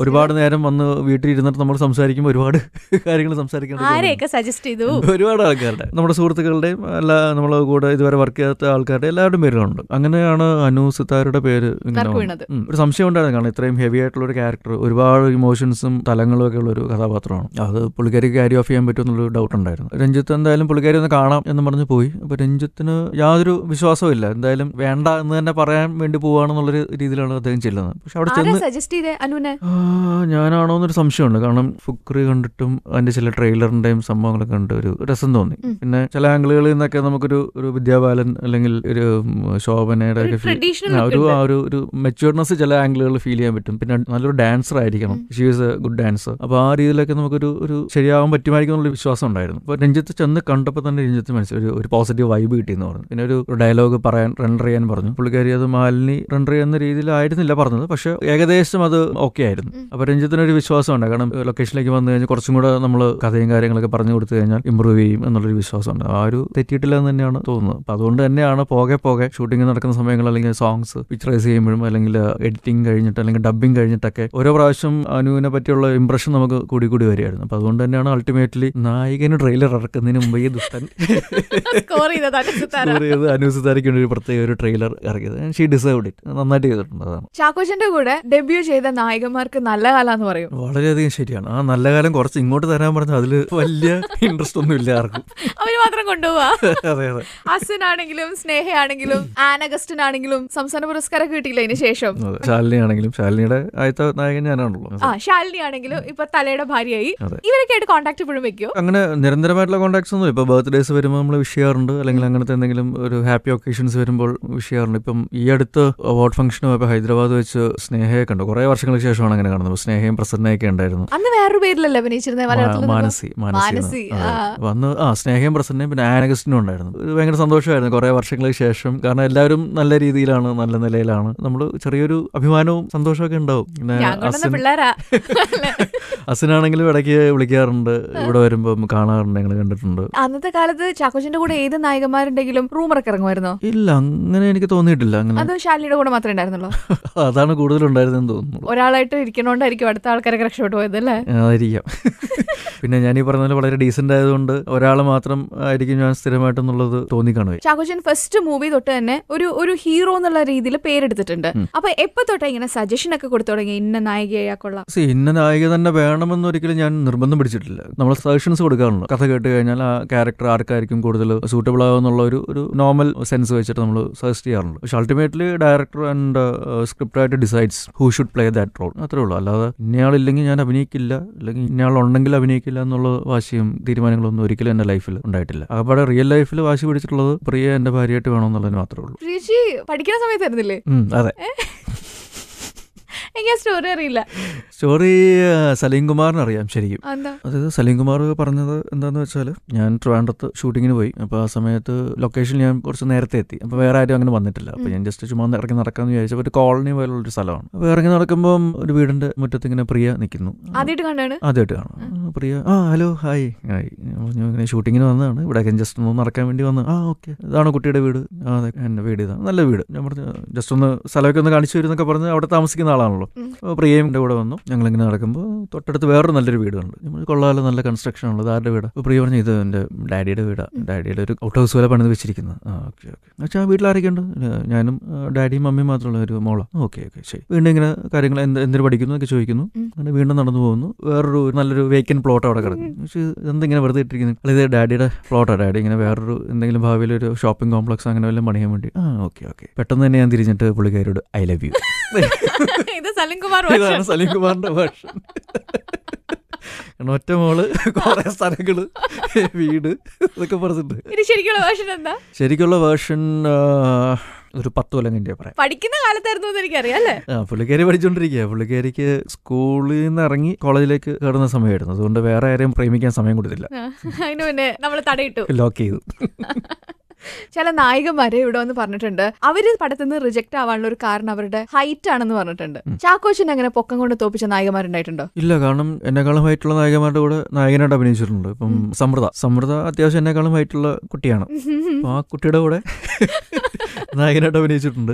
ഒരുപാട് നേരം വന്ന് വീട്ടിൽ ഇരുന്നിട്ട് നമ്മൾ സംസാരിക്കുമ്പോൾ ഒരുപാട് കാര്യങ്ങൾ സംസാരിക്കേണ്ടത് ഒരുപാട് ആൾക്കാരുടെ, നമ്മുടെ സുഹൃത്തുക്കളുടെയും അല്ല നമ്മളെ കൂടെ ഇതുവരെ വർക്ക് ചെയ്യാത്ത ആൾക്കാരുടെ എല്ലാവരുടെയും പേരുകളുണ്ട്. അങ്ങനെയാണ് അനു സിത്താരയുടെ പേര് ഇങ്ങനെ ഒരു സംശയം ഉണ്ടായിരുന്നു. കാരണം ഇത്രയും ഹെവി ആയിട്ടുള്ള ഒരു ക്യാരക്ടർ, ഒരുപാട് ഇമോഷൻസും തലങ്ങളും ഒക്കെ ഉള്ള ഒരു കഥാപാത്രമാണ്. അത് പുള്ളിക്കാരിക്ക് ക്യാരി ഓഫ് ചെയ്യാൻ പറ്റുമെന്നുള്ളൊരു ഡൗട്ട് ഉണ്ടായിരുന്നു. രഞ്ജിത്ത് എന്തായാലും പുള്ളിക്കാരി ഒന്ന് കാണാം എന്ന് പറഞ്ഞ് പോയി. അപ്പൊ രഞ്ജിത്തിന് യാതൊരു വിശ്വാസവും ഇല്ല. എന്തായാലും വേണ്ട എന്ന് തന്നെ പറയാൻ വേണ്ടി പോവാണെന്നുള്ളൊരു രീതിയിലാണ് അദ്ദേഹം ചെല്ലുന്നത്. പക്ഷെ അവിടെ ചെന്ന് ഞാനാണോ എന്നൊരു സംശയമുണ്ട്. കാരണം ഫുക്രി കണ്ടിട്ടും അതിന്റെ ചില ട്രെയിലറിന്റെയും സംഭവങ്ങളൊക്കെ കണ്ട് ഒരു രസം തോന്നി. പിന്നെ ചില ആംഗിളുകളിൽ നിന്നൊക്കെ നമുക്കൊരു വിദ്യാബാലൻ അല്ലെങ്കിൽ ഒരു ശോഭനയുടെ ഒക്കെ ഒരു മെച്യൂർനെസ് ചില ആംഗിളുകൾ ഫീൽ ചെയ്യാൻ പറ്റും. പിന്നെ നല്ലൊരു ഡാൻസർ ആയിരിക്കണം, she is A good dancer. അപ്പൊ ആ രീതിയിലൊക്കെ നമുക്കൊരു ശരിയാവാൻ പറ്റുമായിരിക്കും എന്നുള്ള വിശ്വാസം ഉണ്ടായിരുന്നു. അപ്പൊ രഞ്ജിത്ത് ചെന്ന് കണ്ടപ്പോൾ തന്നെ രഞ്ജിത്ത് മനസ്സിൽ ഒരു പോസിറ്റീവ് വൈബ് കിട്ടിയെന്ന് പറഞ്ഞു. പിന്നെ ഒരു ഡയലോഗ് റെൻഡർ ചെയ്യാൻ പറഞ്ഞു. പുള്ളിക്കാരി അത് മാലിനി റെൻഡർ ചെയ്യുന്ന രീതിയിലായിരുന്നില്ല പറഞ്ഞത്, പക്ഷെ ഏകദേശം അത് ഓക്കെ ആയിരുന്നു. അപ്പൊ രഞ്ജിത്തിനൊരു വിശ്വാസം ഉണ്ട്. കാരണം ലൊക്കേഷനിലേക്ക് വന്നു കഴിഞ്ഞാൽ കുറച്ചും കൂടെ നമ്മൾ കഥയും കാര്യങ്ങളൊക്കെ പറഞ്ഞു കൊടുത്തു കഴിഞ്ഞാൽ ഇമ്പ്രൂവ് ചെയ്യും എന്നുള്ളൊരു വിശ്വാസം ഉണ്ട്. ആ ഒരു തെറ്റിയിട്ടില്ല എന്ന് തന്നെയാണ് തോന്നുന്നത്. അപ്പൊ അതുകൊണ്ട് തന്നെയാണ് പോകെ ഷൂട്ടിംഗ് നടക്കുന്ന സമയങ്ങൾ അല്ലെങ്കിൽ സോങ്സ് പിക്ചറൈസ് ചെയ്യുമ്പോഴും അല്ലെങ്കിൽ എഡിറ്റിംഗ് കഴിഞ്ഞിട്ട് അല്ലെങ്കിൽ ഡബിങ് കഴിഞ്ഞിട്ടൊക്കെ ഓരോ പ്രാവശ്യം അനുവിനെ പറ്റിയുള്ള ഇംപ്രഷൻ നമുക്ക് കൂടി വരികയായിരുന്നു. അപ്പൊ അതുകൊണ്ട് തന്നെയാണ് അൾട്ടിമേറ്റ്ലി നായകന് ട്രെയിലർ ഇറക്കുന്നതിന് മുമ്പ് ഈ ദുഷ്ടൻ അനു സിത്താരയ്ക്ക് വേണ്ടി ഒരു പ്രത്യേക ഒരു ട്രെയിലർ ഇറക്കിയത്. She deserved it. നന്നായിട്ട് ചെയ്തിട്ടുണ്ട്. അതാണ് ചാക്കോച്ചന്റെ കൂടെ ഡെബ്യൂ ചെയ്ത നായകന്മാർക്ക് നല്ല കാലം എന്ന് പറയും. വളരെയധികം ശരിയാണ്. ആ നല്ല കാലം കുറച്ച് ഇങ്ങോട്ട് തരാൻ പറഞ്ഞാൽ അതിൽ വലിയ ഇൻട്രസ്റ്റ് ഒന്നും ഇല്ല ആർക്കും. അവര് മാത്രം കൊണ്ടുപോവാ. അതെ. അസിനാണെങ്കിലും സ്നേഹയാണെങ്കിലും ആനഗസ്റ്റിനാണെങ്കിലും സംസ്ഥാന പുരസ്കാരം കിട്ടിയില്ല അതിന് ശേഷം. ശാലിനി ആണെങ്കിലും, ശാലിനിയുടെ ആദ്യത്തെ നായകൻ ഞാനാണല്ലോ. ശാലിനി ആണെങ്കിലും ഇപ്പൊ തലയുടെ ഭാര്യയായി. ഇവരൊക്കെ ആയിട്ട് കോൺടാക്ട് ഇപ്പോഴും വെക്കോ? അങ്ങനെ നിരന്തരമായിട്ടുള്ള കോൺടാക്ട്സ് ഒന്നും. ഇപ്പൊ ബർത്ത്ഡേസ് വരുമ്പോൾ നമ്മൾ വിഷ് ചെയ്യാറുണ്ട്, അല്ലെങ്കിൽ അങ്ങനത്തെ എന്തെങ്കിലും ഒരു ഹാപ്പി ഒക്കേഷൻസ് വരുമ്പോൾ വിഷ് ചെയ്യാറുണ്ട്. ഇപ്പം ഈ അടുത്ത് അവാർഡ് ഫംഗ്ഷന് പോയപ്പോൾ ഹൈദരാബാദ് വെച്ച് സ്നേഹയെ കണ്ടു. കുറെ വർഷങ്ങൾക്ക് ശേഷമാണ് അങ്ങനെ കാണുന്നത്. സ്നേഹയും പ്രസന്നയൊക്കെ ഉണ്ടായിരുന്നു. അന്ന് വേറൊരു പേരിലല്ലേ അഭിനയിച്ചിരുന്നത്? മാനസി വന്ന് സ്നേഹയും പ്രസന്നയും പിന്നെ ആനഗസ്റ്റിനും ഉണ്ടായിരുന്നു. ഭയങ്കര സന്തോഷമായിരുന്നു കുറെ വർഷങ്ങൾക്ക് ശേഷം. കാരണം എല്ലാവരും നല്ല രീതിയിലാണ്, നല്ല നിലയിലാണ്. നമ്മൾ ചെറിയൊരു അഭിമാനവും സന്തോഷമൊക്കെ ഉണ്ടാവും. അസിനാണെങ്കിലും ഇടയ്ക്ക് വിളിക്കാറുണ്ട്, ഇവിടെ വരുമ്പോ കാണാറുണ്ട്, ഞങ്ങൾ കണ്ടിട്ടുണ്ട്. അന്നത്തെ കാലത്ത് ചാക്കോച്ചന്റെ കൂടെ ഏത് നായകന്മാരുണ്ടെങ്കിലും റൂമറൊക്കെ ഇറങ്ങുമായിരുന്നോ? ഇല്ല, അങ്ങനെ എനിക്ക് തോന്നിയിട്ടില്ല. അങ്ങനെ അത് ശാലിനിയുടെ കൂടെ മാത്രമേ ഉണ്ടായിരുന്നുള്ളൂ. അതാണ് കൂടുതലുണ്ടായിരുന്നെന്ന് തോന്നുന്നു. ഒരാളായിട്ട് ഇരിക്കണോണ്ടായിരിക്കും അടുത്ത ആൾക്കാരൊക്കെ രക്ഷപ്പെട്ടു പോയത് അല്ലേ? ആയിരിക്കാം. പിന്നെ ഞാൻ ഈ പറഞ്ഞ പോലെ വളരെ ഡീസന്റ് ആയതുകൊണ്ട് ഒരാള് മാത്രം ആയിരിക്കും ഞാൻ സ്ഥിരമായിട്ടെന്നുള്ളത് തോന്നിക്കാണുവേ. ചാക്കോച്ചൻ ഫസ്റ്റ് മൂവി തൊട്ട് തന്നെ ഒരു ഹീറോ എന്നുള്ള രീതിയിൽ പേരെടുത്തിട്ടുണ്ട്. അപ്പൊ എപ്പോ തൊട്ടാ ഇങ്ങനെ സജഷൻ ഒക്കെ കൊടുത്തു തുടങ്ങി ഇന്ന നായികയാക്കൊള്ളാം? ഇന്ന നായിക തന്നെ വേണമെന്ന് ഒരിക്കലും ഞാൻ നിർബന്ധം പിടിച്ചിട്ടില്ല. നമ്മൾ സജഷൻസ് കൊടുക്കാറുണ്ട്. കഥ കേട്ട് കഴിഞ്ഞാൽ ആ ക്യാരക്ടർ ആർക്കായിരിക്കും കൂടുതൽ സൂട്ടബിൾ ആകുമെന്നുള്ള ഒരു നോർമൽ സെൻസ് വെച്ചിട്ട് നമ്മൾ സജസ്റ്റ് ചെയ്യാറുണ്ട്. പക്ഷെ ultimately director and script writer decides who should play that role. അത്രേ ഉള്ളൂ. അല്ലാതെ ഇന്നയാളില്ലെങ്കിൽ ഞാൻ അഭിനയിക്കില്ല, അല്ലെങ്കിൽ ഇന്നയാളുണ്ടെങ്കിൽ അഭിനയിക്കില്ല എന്നുള്ള വാശിയും തീരുമാനങ്ങളൊന്നും ഒരിക്കലും എന്റെ ലൈഫിൽ ഉണ്ടായിട്ടില്ല. അവിടെ റിയൽ ലൈഫിൽ വാശി പിടിച്ചിട്ടുള്ളത് പ്രിയ എന്റെ ഭാര്യയായിട്ട് വേണമെന്നുള്ളതിന് മാത്രമേ ഉള്ളൂ. പഠിക്കുന്ന സമയത്തായിരുന്നില്ലേ? അതെ. സ്റ്റോറി അറിയില്ല. സ്റ്റോറി സലീം കുമാറിന് അറിയാം ശരിക്കും. അതായത് സലീം കുമാർ പറഞ്ഞത് എന്താന്ന് വെച്ചാൽ, ഞാൻ ട്രിവാൻഡ്രത്ത് ഷൂട്ടിങ്ങിന് പോയി. അപ്പൊ ആ സമയത്ത് ലൊക്കേഷനിൽ ഞാൻ കുറച്ച് നേരത്തെ എത്തി. അപ്പൊ വേറെ ആരും അങ്ങനെ വന്നിട്ടില്ല. അപ്പൊ ഞാൻ ജസ്റ്റ് ചുമ്മാ ഇറങ്ങി നടക്കാന്ന് വിചാരിച്ചപ്പോൾ ഒരു കോളനി പോലുള്ളൊരു സ്ഥലമാണ്. അപ്പൊ ഇറങ്ങി നടക്കുമ്പോൾ ഒരു വീടിന്റെ മുറ്റത്ത് ഇങ്ങനെ പ്രിയ നിൽക്കുന്നു. ആദ്യമായിട്ട് കാണും. പ്രിയ ഹലോ ഹായ് ഇങ്ങനെ ഷൂട്ടിങ്ങിന് വന്നതാണ്, ഇവിടെ ജസ്റ്റ് ഒന്ന് നടക്കാൻ വേണ്ടി വന്നു. ഓക്കെ, ഇതാണോ കുട്ടിയുടെ വീട്? അതെ, എന്റെ വീട് ഇതാണ്, നല്ല വീട്. ഞാൻ പറഞ്ഞു ജസ്റ്റ് ഒന്ന് സ്ഥലമൊക്കെ ഒന്ന് കാണിച്ചു വരുന്നൊക്കെ പറഞ്ഞ് അവിടെ താമസിക്കുന്ന ആളാണല്ലോ. പ്രിയയും എന്റെ കൂടെ വന്നു. ഞങ്ങളിങ്ങനെ നടക്കുമ്പോൾ തൊട്ടടുത്ത് വേറൊരു നല്ലൊരു വീടുണ്ട്. നമ്മൾ കൊള്ളാമല്ലോ, നല്ല കൺസ്ട്രക്ഷൻ ഉള്ളത്. ആരുടെ വീടാ? അപ്പോൾ പ്രിയ പറഞ്ഞു, ഇത് എൻ്റെ ഡാഡിയുടെ വീടാണ്, ഡാഡിയുടെ ഒരു ഔട്ട് ഹൗസ് പോലെ പണിത് വെച്ചിരിക്കുന്നത്. Okay okay. പക്ഷേ ആ വീട്ടിൽ ആരൊക്കെ ഉണ്ട്? ഞാനും ഡാഡിയും മമ്മിയും മാത്രമുള്ള ഒരു മോളാണ്. ഓക്കെ ഓക്കെ ശരി. വീണ്ടും ഇങ്ങനെ കാര്യങ്ങൾ എന്തിനു പഠിക്കുന്നു എന്നൊക്കെ ചോദിക്കുന്നു. അങ്ങനെ വീണ്ടും നടന്നു പോകുന്നു. വേറൊരു നല്ലൊരു വേക്കൻറ്റ് പ്ലോട്ട് അവിടെ കിടക്കുന്നു. പക്ഷേ ഇതെന്തിങ്ങനെ വെറുതെ ഇട്ടിരിക്കുന്നു? ഇത് ഡാഡിയുടെ പ്ലോട്ടാണ്. ഡാഡി ഇങ്ങനെ വേറൊരു എന്തെങ്കിലും ഭാവിയിൽ ഒരു ഷോപ്പിംഗ് കോംപ്ലക്സ് അങ്ങനെ വല്ലതും പണിയാൻ വേണ്ടി. Okay okay. പെട്ടെന്ന് തന്നെ ഞാൻ തിരിഞ്ഞിട്ട് പുള്ളിക്കാരോട് ഐ ലവ് യു. ഇതാണ് സലീം കുമാറിന്റെ വേർഷൻ. ഒറ്റ മോള്, കുറെ സ്ഥലങ്ങള്, വീട്, ഇതൊക്കെ പറഞ്ഞിട്ട്. ശരിക്കുള്ള വേർഷൻ ഒരു 10 കൊല്ലം കഴിഞ്ഞേ പറയാം. പഠിക്കുന്ന കാലത്തായിരുന്നു എനിക്കറിയാം അല്ലേ? പുള്ളിക്കാരി പഠിച്ചോണ്ടിരിക്കുക. പുള്ളിക്കാരിക്ക് സ്കൂളിൽ നിന്ന് ഇറങ്ങി കോളേജിലേക്ക് കയറുന്ന സമയമായിരുന്നു. അതുകൊണ്ട് വേറെ ആരെയും പ്രേമിക്കാൻ സമയം കൊടുത്തില്ല. അതിന് പിന്നെ നമ്മൾ തടയിട്ടു, ലോക്ക് ചെയ്തു. ചില നായികമാരെ ഇവിടെ വന്ന് പറഞ്ഞിട്ടുണ്ട് അവര് പടത്തിൽ നിന്ന് റിജക്ട് ആവാനുള്ള ഒരു കാരണം അവരുടെ ഹൈറ്റ് ആണെന്ന് പറഞ്ഞിട്ടുണ്ട്. ചാക്കോച്ചൻ അങ്ങനെ പൊക്കം കൊണ്ട് തോപ്പിച്ച നായികമാരുണ്ടായിട്ടുണ്ടോ? ഇല്ല, കാരണം എന്നെക്കാളും ഹൈറ്റുള്ള നായികമാരുടെ കൂടെ നായകനായിട്ട് അഭിനയിച്ചിട്ടുണ്ട്. ഇപ്പം സമൃദ്ധ അത്യാവശ്യം എന്നെക്കാളും ഹൈറ്റുള്ള കുട്ടിയാണ്. അപ്പൊ ആ കുട്ടിയുടെ കൂടെ നായകനായിട്ട് അഭിനയിച്ചിട്ടുണ്ട്.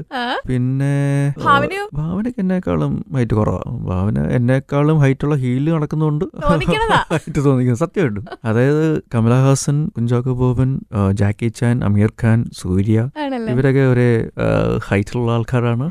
പിന്നെ ഭാവനക്ക് എന്നെക്കാളും ഹൈറ്റ് കുറവാണ്. ഭാവന എന്നെക്കാളും ഹൈറ്റുള്ള ഹീല് നടക്കുന്നതുകൊണ്ട് ഹൈറ്റ് തോന്നിക്കുന്നത് സത്യമായിട്ടും. അതായത് കമലഹാസൻ, കുഞ്ചാക്കോ ബോബൻ, ജാക്കി ചാൻ, അമീർ ഖാൻ, സൂര്യ, ഇവരൊക്കെ ഒരേ ഹൈറ്റുള്ള ആൾക്കാരാണ്.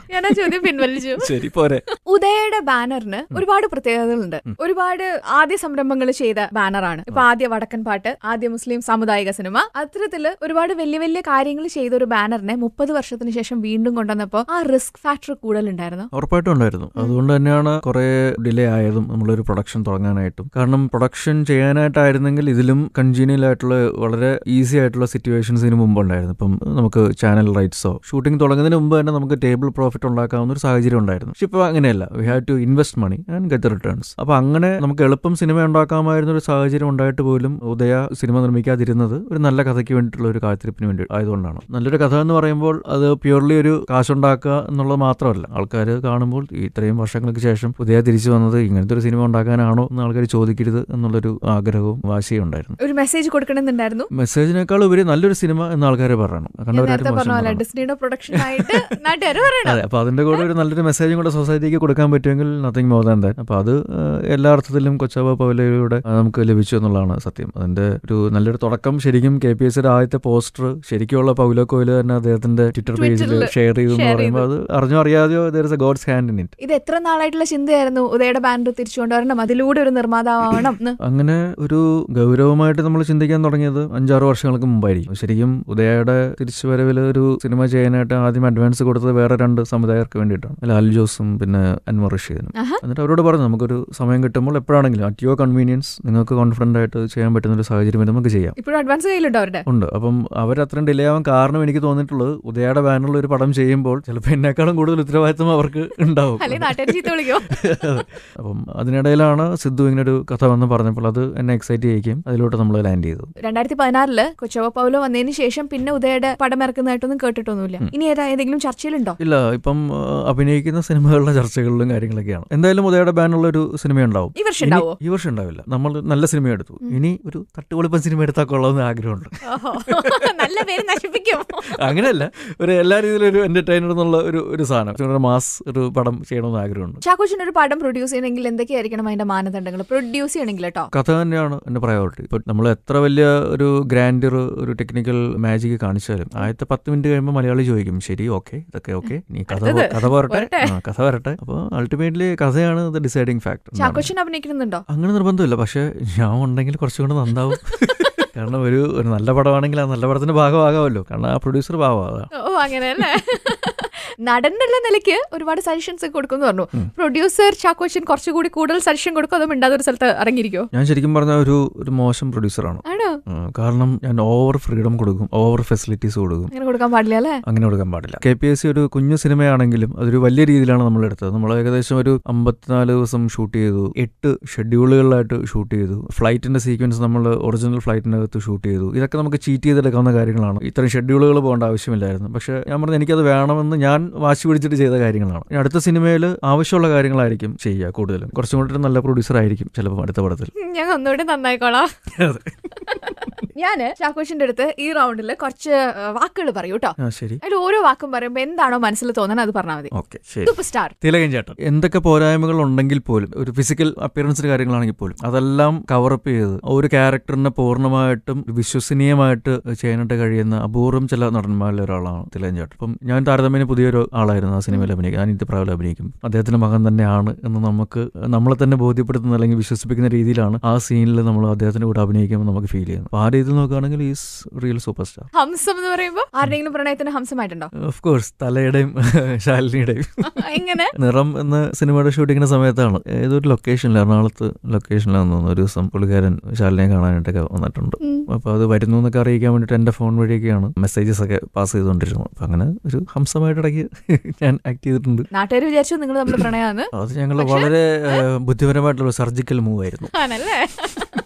ശരി പോരെ. ഉദയയുടെ ബാനറിന് ഒരുപാട് പ്രത്യേകതകളുണ്ട്. ഒരുപാട് ആദ്യ സംരംഭങ്ങൾ ചെയ്ത ബാനറാണ്. ഇപ്പൊ ആദ്യ വടക്കൻ പാട്ട്, ആദ്യ മുസ്ലിം സാമുദായിക സിനിമ, അത്തരത്തില് ഒരുപാട് വലിയ വലിയ കാര്യങ്ങൾ ചെയ്ത ഒരു ബാനറിനെ 30 വർഷത്തിന് ശേഷം വീണ്ടും കൊണ്ടുവന്നപ്പോ ആ റിസ്ക് ഫാക്ടർ കൂടുതലുണ്ടായിരുന്നു. ഉറപ്പായിട്ടും ഉണ്ടായിരുന്നു. അതുകൊണ്ട് തന്നെയാണ് കുറെ ഡിലേ ആയതും നമ്മളൊരു പ്രൊഡക്ഷൻ തുടങ്ങാനായിട്ടും. കാരണം പ്രൊഡക്ഷൻ ചെയ്യാനായിട്ടായിരുന്നെങ്കിൽ ഇതിലും കൺജീനിയൽ ആയിട്ടുള്ള വളരെ ഈസി ആയിട്ടുള്ള സിറ്റുവേഷൻസിന് മുമ്പുണ്ടായിരുന്നു. ഇപ്പം നമുക്ക് ചാനൽ റൈറ്റ്സോ ഷൂട്ടിംഗ് തുടങ്ങുന്നതിന് മുമ്പ് തന്നെ നമുക്ക് ടേബിൾ പ്രോഫിറ്റ് ഉണ്ടാക്കാവുന്ന ഒരു സാഹചര്യം ഉണ്ടായിരുന്നു. പക്ഷെ ഇപ്പോൾ അങ്ങനെയല്ല. We have to invest money and get returns. അപ്പൊ അങ്ങനെ നമുക്ക് എളുപ്പം സിനിമ ഉണ്ടാക്കാമായിരുന്ന ഒരു സാഹചര്യം ഉണ്ടായിട്ട് പോലും ഉദയ സിനിമ നിർമ്മിക്കാതിരുന്നത് ഒരു നല്ല കഥയ്ക്ക് വേണ്ടിയിട്ടുള്ള ഒരു കാത്തിരിപ്പിന് വേണ്ടി ആയതുകൊണ്ടാണ്. നല്ലൊരു കഥ എന്ന് പറയുമ്പോൾ അത് പ്യൂർലി ഒരു കാശുണ്ടാക്കുക എന്നുള്ളത് മാത്രമല്ല. ആൾക്കാർ കാണുമ്പോൾ ഇത്രയും വർഷങ്ങൾക്ക് ശേഷം ഉദയ തിരിച്ചു വന്നത് ഇങ്ങനത്തെ ഒരു സിനിമ ഉണ്ടാക്കാനാണോ എന്ന് ആൾക്കാർ ചോദിക്കരുത് എന്നുള്ളൊരു ആഗ്രഹവും വാശിയും ഉണ്ടായിരുന്നു. ഒരു മെസ്സേജ് കൊടുക്കണമെന്നുണ്ടായിരുന്നു. മെസ്സേജിനേക്കാൾ ഉപരി നല്ലൊരു സിനിമ എന്ന് ആൾക്കാർ പറയണം. അതെ, അപ്പൊ അതിന്റെ കൂടെ ഒരു നല്ലൊരു മെസ്സേജും കൂടെ സൊസൈറ്റിക്ക് കൊടുക്കാൻ പറ്റുമെങ്കിൽ നത്തിങ് മോർ ദാൻ ദാറ്റ്. അപ്പൊ അത് എല്ലാ അർത്ഥത്തിലും കൊച്ചാബ പൗലോയിലൂടെ നമുക്ക് ലഭിച്ചു എന്നുള്ളതാണ് സത്യം. അതിന്റെ ഒരു നല്ലൊരു തുടക്കം ശരിക്കും KPSCയുടെ ആദ്യത്തെ പോസ്റ്റർ ശരിക്കുള്ള പൗലോ കോയിലോ തന്നെ അദ്ദേഹത്തിന്റെ ട്വിറ്റർ പേജിൽ ഷെയർ ചെയ്തു എന്ന് പറയുമ്പോൾ അത് അറിഞ്ഞോ അറിയാതെയോ there is a God's hand in it. ഇത് എത്ര നാളായിട്ടുള്ള ചിന്തയായിരുന്നു ഉദയയുടെ ബാനർ തിരിച്ചുകൊണ്ടുവരണം, അതിലൂടെ ഒരു നിർമ്മാതാവണം? അങ്ങനെ ഒരു ഗൗരവമായിട്ട് നമ്മൾ ചിന്തിക്കാൻ തുടങ്ങിയത് 5-6 വർഷങ്ങൾക്ക് മുമ്പായിരിക്കും. ശരിക്കും ഉദയയുടെ തിരിച്ചുവരവിൽ ഒരു സിനിമ ചെയ്യാനായിട്ട് ആദ്യം അഡ്വാൻസ് കൊടുത്തത് വേറെ 2 സമുദായർക്ക് വേണ്ടിയിട്ടാണ്. ലാൽ ജോസും പിന്നെ അൻവർ റഷീദും. എന്നിട്ട് അവരോട് പറഞ്ഞു നമുക്കൊരു സമയം കിട്ടുമ്പോൾ എപ്പോഴാണെങ്കിലും അറ്റ് യുവർ കൺവീനിയൻസ് നിങ്ങൾക്ക് കോൺഫിഡന്റ് ആയിട്ട് ചെയ്യാൻ പറ്റുന്ന ഒരു സാഹചര്യം നമുക്ക് ചെയ്യാം. ഇപ്പോഴും അഡ്വാൻസ് കയ്യിലുണ്ടോ അവരുടെ? ഉണ്ട്. അപ്പം അവരത്രയും ഡിലേ ആവാൻ കാരണം എനിക്ക് തോന്നിയിട്ടുള്ളത് ഉദയയുടെ ബാനറിൽ ഒരു പടം ചെയ്യുമ്പോൾ ചിലപ്പോൾ എന്നെക്കാളും കൂടുതൽ ഉത്തരവാദിത്വം അവർക്ക് ഉണ്ടാവും. അപ്പം അതിനിടയിലാണ് സിദ്ധു ഇങ്ങനെ ഒരു കഥ വന്ന് പറഞ്ഞപ്പോൾ അത് എന്നെ എക്സൈറ്റ് ചെയ്യിക്കും. അതിലോട്ട് നമ്മൾ ലാൻഡ് ചെയ്തു. 2016 കൊച്ചാബ പൗലോ വന്നതിന് ശേഷം പിന്നെ ഉദയയുടെ പടം ഇറക്കുന്നതായിട്ടൊന്നും കേട്ടിട്ടൊന്നുമില്ല. ഇനി ഏതെങ്കിലും ചർച്ചയിലുണ്ടോ? ഇല്ല, ഇപ്പം അഭിനയിക്കുന്ന സിനിമകളുടെ ചർച്ചകളിലും കാര്യങ്ങളൊക്കെയാണ്. എന്തായാലും ഉദയയുടെ ബാനറിലുള്ള ഒരു സിനിമ ഉണ്ടാവും. ഈ വർഷം ഉണ്ടാവില്ല. നമ്മൾ നല്ല സിനിമ എടുത്തു, ഇനി ഒരു തട്ടുപൊളിപ്പൻ സിനിമ എടുത്താൽ കൊള്ളാമെന്ന് ആഗ്രഹമുണ്ട്. നല്ല പേര് നശിപ്പിക്കും. അങ്ങനെയല്ല, ഒരു എല്ലാ രീതിയിലും ഒരു എന്റർടൈനർ എന്നുള്ള ഒരു സാധനം, മാസ് ഒരു പടം ചെയ്യണമെന്ന് ആഗ്രഹമുണ്ട്. ചാക്കോച്ചൻ ഒരു പടം പ്രൊഡ്യൂസ് ചെയ്യണമെങ്കിൽ എന്തൊക്കെയായിരിക്കണം അതിന്റെ മാനദണ്ഡങ്ങൾ? പ്രൊഡ്യൂസ് ചെയ്യണമെങ്കിൽ കേട്ടോ കഥ തന്നെയാണ് എന്റെ പ്രയോറിറ്റി. ഇപ്പൊ നമ്മൾ എത്ര വലിയ ഒരു ഗ്രാൻഡർ ഒരു ടെക്നിക്കൽ മാജിക് കാണിച്ചാലും ആദ്യത്തെ 10 മിനിറ്റ് കഴിയുമ്പോൾ മലയാളി ചോദിക്കും ശരി ഓക്കെ ഇതൊക്കെ ഓക്കെ, നീ കഥ വരട്ടെ. അപ്പൊ അൾട്ടിമേറ്റ്ലി കഥയാണ് ദ ഡിസൈഡിങ് ഫാക്ടർ. ചാക്കോച്ചൻ അഭിനയിക്കുന്നുണ്ടോ? അങ്ങനെ നിർബന്ധമില്ല, പക്ഷെ ഞാൻ ഉണ്ടെങ്കിൽ കുറച്ചുകൂടെ നന്നാവും. കാരണം ഒരു നല്ല പടമാണെങ്കിൽ ആ നല്ല പടത്തിന്റെ ഭാഗമാകാമല്ലോ. കാരണം ആ പ്രൊഡ്യൂസർ ഭാഗമാകാം. ഓ അങ്ങനെയല്ലേ. നടനുള്ള നിലയ്ക്ക് ഒരുപാട് സജഷൻസ് ഒക്കെ കൊടുക്കും പറഞ്ഞു. പ്രൊഡ്യൂസർ ചാക്കോച്ചൻ കുറച്ചുകൂടി കൂടുതൽ സജഷൻ കൊടുക്കും, അതും ഇണ്ടാതെ ഒരു സ്ഥലത്ത് ഇറങ്ങിയിരിക്കോ? ഞാൻ ശരിക്കും പറഞ്ഞ ഒരു മോശം പ്രൊഡ്യൂസറാണ്. കാരണം ഞാൻ ഓവർ ഫ്രീഡം കൊടുക്കും, ഓവർ ഫെസിലിറ്റീസ് കൊടുക്കും. അങ്ങനെ കൊടുക്കാൻ പാടില്ല അല്ലേ? അങ്ങനെ കൊടുക്കാൻ പാടില്ല. KPSC ഒരു കുഞ്ഞു സിനിമയാണെങ്കിലും അതൊരു വലിയ രീതിയിലാണ് നമ്മൾ എടുത്തത്. നമ്മൾ ഏകദേശം ഒരു 54 ദിവസം ഷൂട്ട് ചെയ്തു, 8 ഷെഡ്യൂളുകളിലായിട്ട് ഷൂട്ട് ചെയ്തു. ഫ്ലൈറ്റിന്റെ സീക്വൻസ് നമ്മൾ ഒറിജിനൽ ഫ്ലൈറ്റിനകത്ത് ഷൂട്ട് ചെയ്തു. ഇതൊക്കെ നമുക്ക് ചീറ്റ് ചെയ്തെടുക്കാവുന്ന കാര്യങ്ങളാണ്. ഇത്രയും ഷെഡ്യൂളുകൾ പോകേണ്ട ആവശ്യമില്ലായിരുന്നു. പക്ഷെ ഞാൻ പറഞ്ഞു എനിക്കത് വേണമെന്ന് ഞാൻ വാശി പിടിച്ചിട്ട് ചെയ്ത കാര്യങ്ങളാണ്. അടുത്ത സിനിമയിൽ ആവശ്യമുള്ള കാര്യങ്ങളായിരിക്കും ചെയ്യുക. കൂടുതലും കുറച്ചും കൂടി നല്ല പ്രൊഡ്യൂസർ ആയിരിക്കും ചിലപ്പോൾ അടുത്ത പടത്തിൽ. ഞാൻ ഒന്നുകൂടി നന്നായിക്കോളാം. ഞാൻ ചാക്കോച്ചിന്റെ അടുത്ത് ഈ റൗണ്ടിൽ കുറച്ച് വാക്കുകൾ പറയൂ കേട്ടോ. ശരി. അതിൽ ഓരോ വാക്കും പറയുമ്പോ എന്താണോ മനസ്സിൽ തോന്നുന്നത് അത് പറഞ്ഞാൽ മതി. ഓക്കെ, ശരി. സൂപ്പർ സ്റ്റാർ തിലകൻ ചേട്ടൻ. എന്തൊക്കെ പോരായ്മകൾ ഉണ്ടെങ്കിൽ പോലും, ഒരു ഫിസിക്കൽ അപ്പിയറൻസിന്റെ കാര്യങ്ങളാണെങ്കിൽ പോലും അതെല്ലാം കവറപ്പ് ചെയ്ത് ഒരു ക്യാരക്ടറിനെ പൂർണ്ണമായിട്ടും വിശ്വസനീയമായിട്ട് ചെയ്യാനായിട്ട് കഴിയുന്ന അപൂർവം ചില നടന്മാരിൽ ഒരാളാണ് തിലകൻ ചേട്ടൻ. അപ്പം ഞാൻ താരതമ്യേന പുതിയൊരു ആളായിരുന്നു ആ സിനിമയിൽ അഭിനയിക്കും. ഞാൻ ഇത് പ്രാവശ്യം അഭിനയിക്കും, അദ്ദേഹത്തിന്റെ മകൻ തന്നെയാണ് എന്ന് നമുക്ക് നമ്മളെ തന്നെ ബോധ്യപ്പെടുത്തുന്ന അല്ലെങ്കിൽ വിശ്വസിപ്പിക്കുന്ന രീതിയിലാണ് ആ സീനിൽ നമ്മൾ അദ്ദേഹത്തിന്റെ കൂടെ അഭിനയിക്കുമ്പോൾ നമുക്ക് ഫീൽ ചെയ്യുന്നത്. ആ രീതിയിൽ നോക്കുകയാണെങ്കിൽ ഈസ് റിയൽ സൂപ്പർ സ്റ്റാർ. ഹംസം എന്ന് പറയുമ്പോൾ ആരുടെയെങ്കിലും പ്രണയത്തിന് ഹംസമായിട്ടുണ്ടോ? Of course, തലയുടെയും ശാലിനിയുടെയും. എങ്ങനെ? നിറം എന്ന സിനിമയുടെ ഷൂട്ടിങ്ങിന്റെ സമയത്താണ് ഏതൊരു ലൊക്കേഷനിൽ, എറണാകുളത്ത് ലൊക്കേഷനിലാണെന്ന് തോന്നുന്നു, ഒരു ദിവസം പുള്ളിക്കാരൻ ശാലിനിയെ കാണാനായിട്ടൊക്കെ വന്നിട്ടുണ്ട്. അപ്പൊ അത് വരുന്നു എന്നൊക്കെ അറിയിക്കാൻ വേണ്ടിട്ട് എന്റെ ഫോൺ വഴിയൊക്കെയാണ് മെസ്സേജസ് ഒക്കെ പാസ് ചെയ്തുകൊണ്ടിരുന്നത്. അപ്പൊ അങ്ങനെ ഒരു ഹംസമായിട്ട് ഇടയ്ക്ക് ഞാൻ ആക്ട് ചെയ്തിട്ടുണ്ട്. നാട്ടുകാർ വിചാരിച്ചു നിങ്ങൾ തമ്മിൽ പ്രണയമാണ്. അത് ഞങ്ങൾ വളരെ ബുദ്ധിപരമായിട്ടുള്ള സർജിക്കൽ മൂവ് ആയിരുന്നു. ആണല്ലേ?